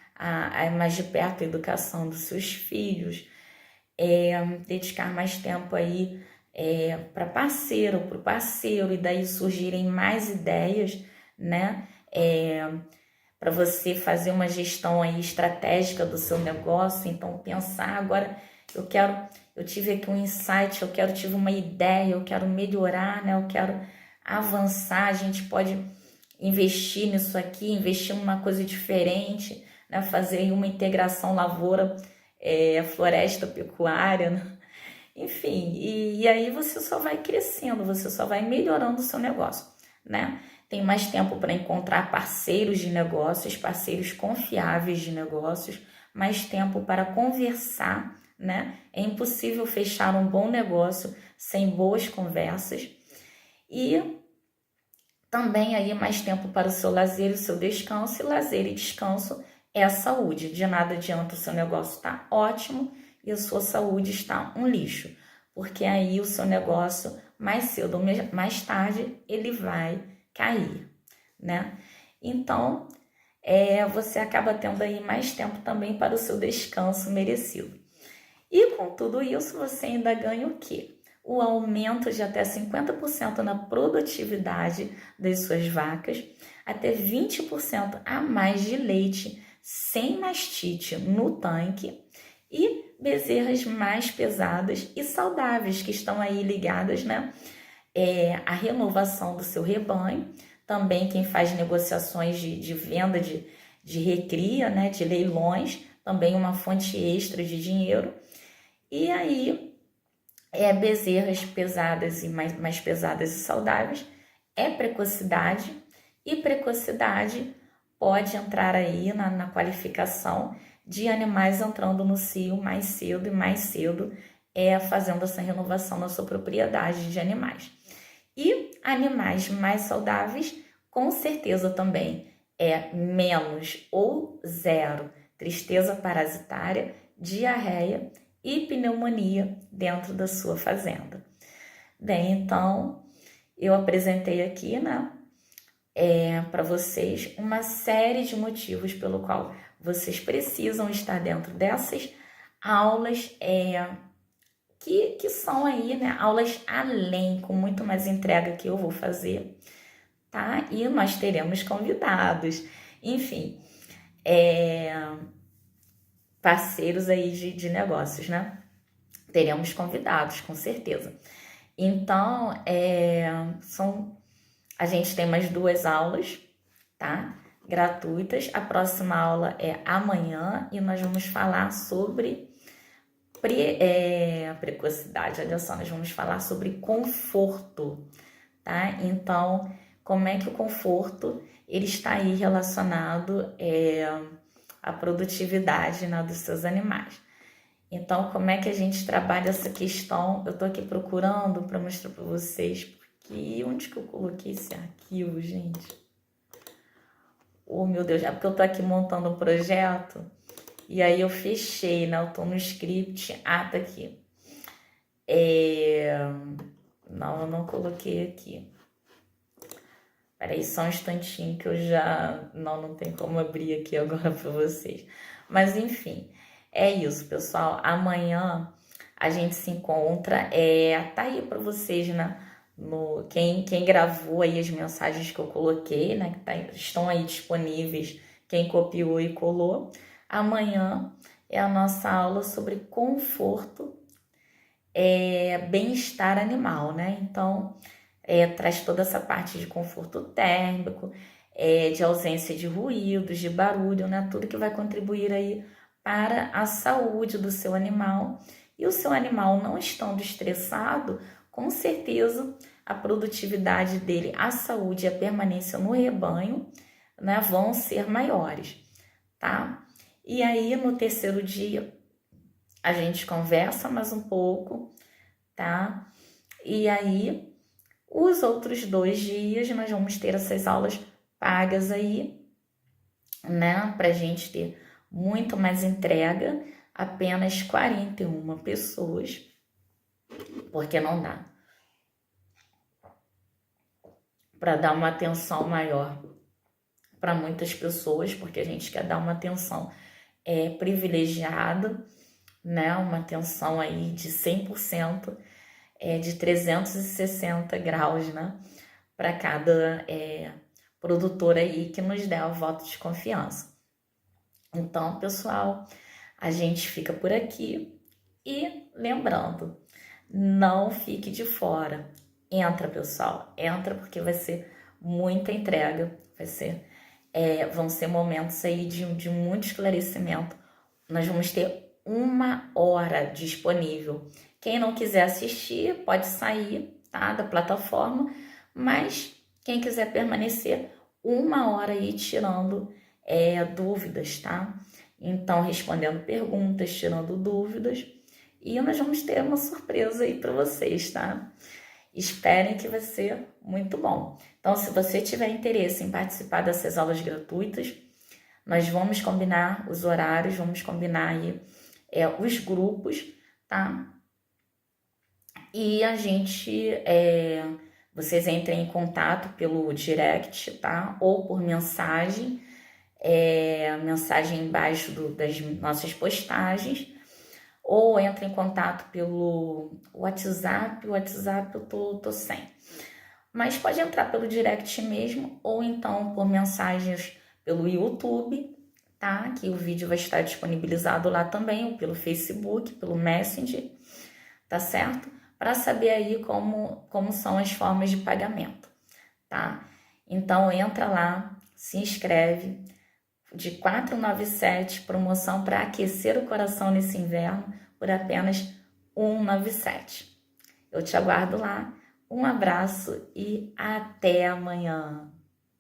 mais de perto a educação dos seus filhos, dedicar mais tempo aí para o parceiro, e daí surgirem mais ideias, né? Para você fazer uma gestão aí estratégica do seu negócio. Então, pensar agora, eu tive aqui um insight, tive uma ideia, eu quero melhorar, né? Eu quero avançar, a gente pode investir nisso aqui, investir numa coisa diferente, né? Fazer uma integração lavoura, floresta, pecuária, né? Enfim, e aí você só vai crescendo, você só vai melhorando o seu negócio, né? Tem mais tempo para encontrar parceiros de negócios, parceiros confiáveis de negócios, mais tempo para conversar, né? É impossível fechar um bom negócio sem boas conversas. E também aí mais tempo para o seu lazer e o seu descanso. E lazer e descanso é a saúde. De nada adianta o seu negócio estar ótimo e a sua saúde está um lixo, porque aí o seu negócio, mais cedo ou mais tarde, ele vai cair, né? Então, você acaba tendo aí mais tempo também para o seu descanso merecido. E com tudo isso, você ainda ganha o quê? O aumento de até 50% na produtividade das suas vacas, até 20% a mais de leite sem mastite no tanque, e bezerras mais pesadas e saudáveis, que estão aí ligadas, né? A renovação do seu rebanho. Também quem faz negociações de venda de recria, né? De leilões, também uma fonte extra de dinheiro. E aí, bezerras pesadas e mais pesadas e saudáveis é precocidade, e precocidade pode entrar aí na qualificação de animais entrando no cio mais cedo e mais cedo, fazendo essa renovação na sua propriedade de animais. E animais mais saudáveis, com certeza também menos ou zero tristeza parasitária, diarreia e pneumonia dentro da sua fazenda. Bem, então eu apresentei aqui, né, para vocês uma série de motivos pelo qual vocês precisam estar dentro dessas aulas que são aí, né, aulas além, com muito mais entrega que eu vou fazer, tá? E nós teremos convidados, enfim, parceiros aí de negócios, né? Teremos convidados, com certeza. Então, a gente tem mais 2 aulas, tá? Gratuitas. A próxima aula é amanhã e nós vamos falar sobre precocidade. Olha só, nós vamos falar sobre conforto, tá? Então, como é que o conforto ele está aí relacionado à produtividade, né, dos seus animais. Então, como é que a gente trabalha essa questão? Eu tô aqui procurando para mostrar para vocês, porque onde que eu coloquei esse arquivo, gente? Oh, meu Deus, é porque eu tô aqui montando um projeto e aí eu fechei, né? Eu tô no script. Ah, tá aqui. Não, eu não coloquei aqui. Peraí, só um instantinho que eu já... Não tem como abrir aqui agora para vocês. Mas, enfim, é isso, pessoal. Amanhã a gente se encontra. Tá aí para vocês, né? Quem gravou aí as mensagens que eu coloquei, né? Que estão aí disponíveis. Quem copiou e colou. Amanhã é a nossa aula sobre conforto, bem-estar animal, né? Então... traz toda essa parte de conforto térmico, de ausência de ruídos, de barulho, né? Tudo que vai contribuir aí para a saúde do seu animal. E o seu animal não estando estressado, com certeza a produtividade dele, a saúde e a permanência no rebanho, né, vão ser maiores, tá? E aí no terceiro dia a gente conversa mais um pouco, tá? E aí os outros 2 dias nós vamos ter essas aulas pagas aí, né? Pra gente ter muito mais entrega, apenas 41 pessoas, porque não dá para dar uma atenção maior para muitas pessoas, porque a gente quer dar uma atenção privilegiada, né? Uma atenção aí de 100%, de 360 graus, né? Para cada produtor aí que nos der o voto de confiança. Então, pessoal, a gente fica por aqui e lembrando, não fique de fora. Entra, pessoal, entra porque vai ser muita entrega, vão ser momentos aí de muito esclarecimento. Nós vamos ter 1 hora disponível. Quem não quiser assistir pode sair, tá, da plataforma, mas quem quiser permanecer 1 hora aí tirando dúvidas, tá? Então, respondendo perguntas, tirando dúvidas, e nós vamos ter uma surpresa aí para vocês, tá? Esperem que vai ser muito bom. Então, se você tiver interesse em participar dessas aulas gratuitas, nós vamos combinar os horários, vamos combinar aí os grupos, tá? E a gente, vocês entrem em contato pelo direct, tá? Ou por mensagem, mensagem embaixo das nossas postagens, ou entre em contato pelo WhatsApp. O WhatsApp eu tô sem. Mas pode entrar pelo direct mesmo, ou então por mensagens pelo YouTube, tá? Que o vídeo vai estar disponibilizado lá também, ou pelo Facebook, pelo Messenger, tá certo? Para saber aí como são as formas de pagamento, tá? Então entra lá, se inscreve, de 497, promoção para aquecer o coração nesse inverno por apenas 197. Eu te aguardo lá. Um abraço e até amanhã.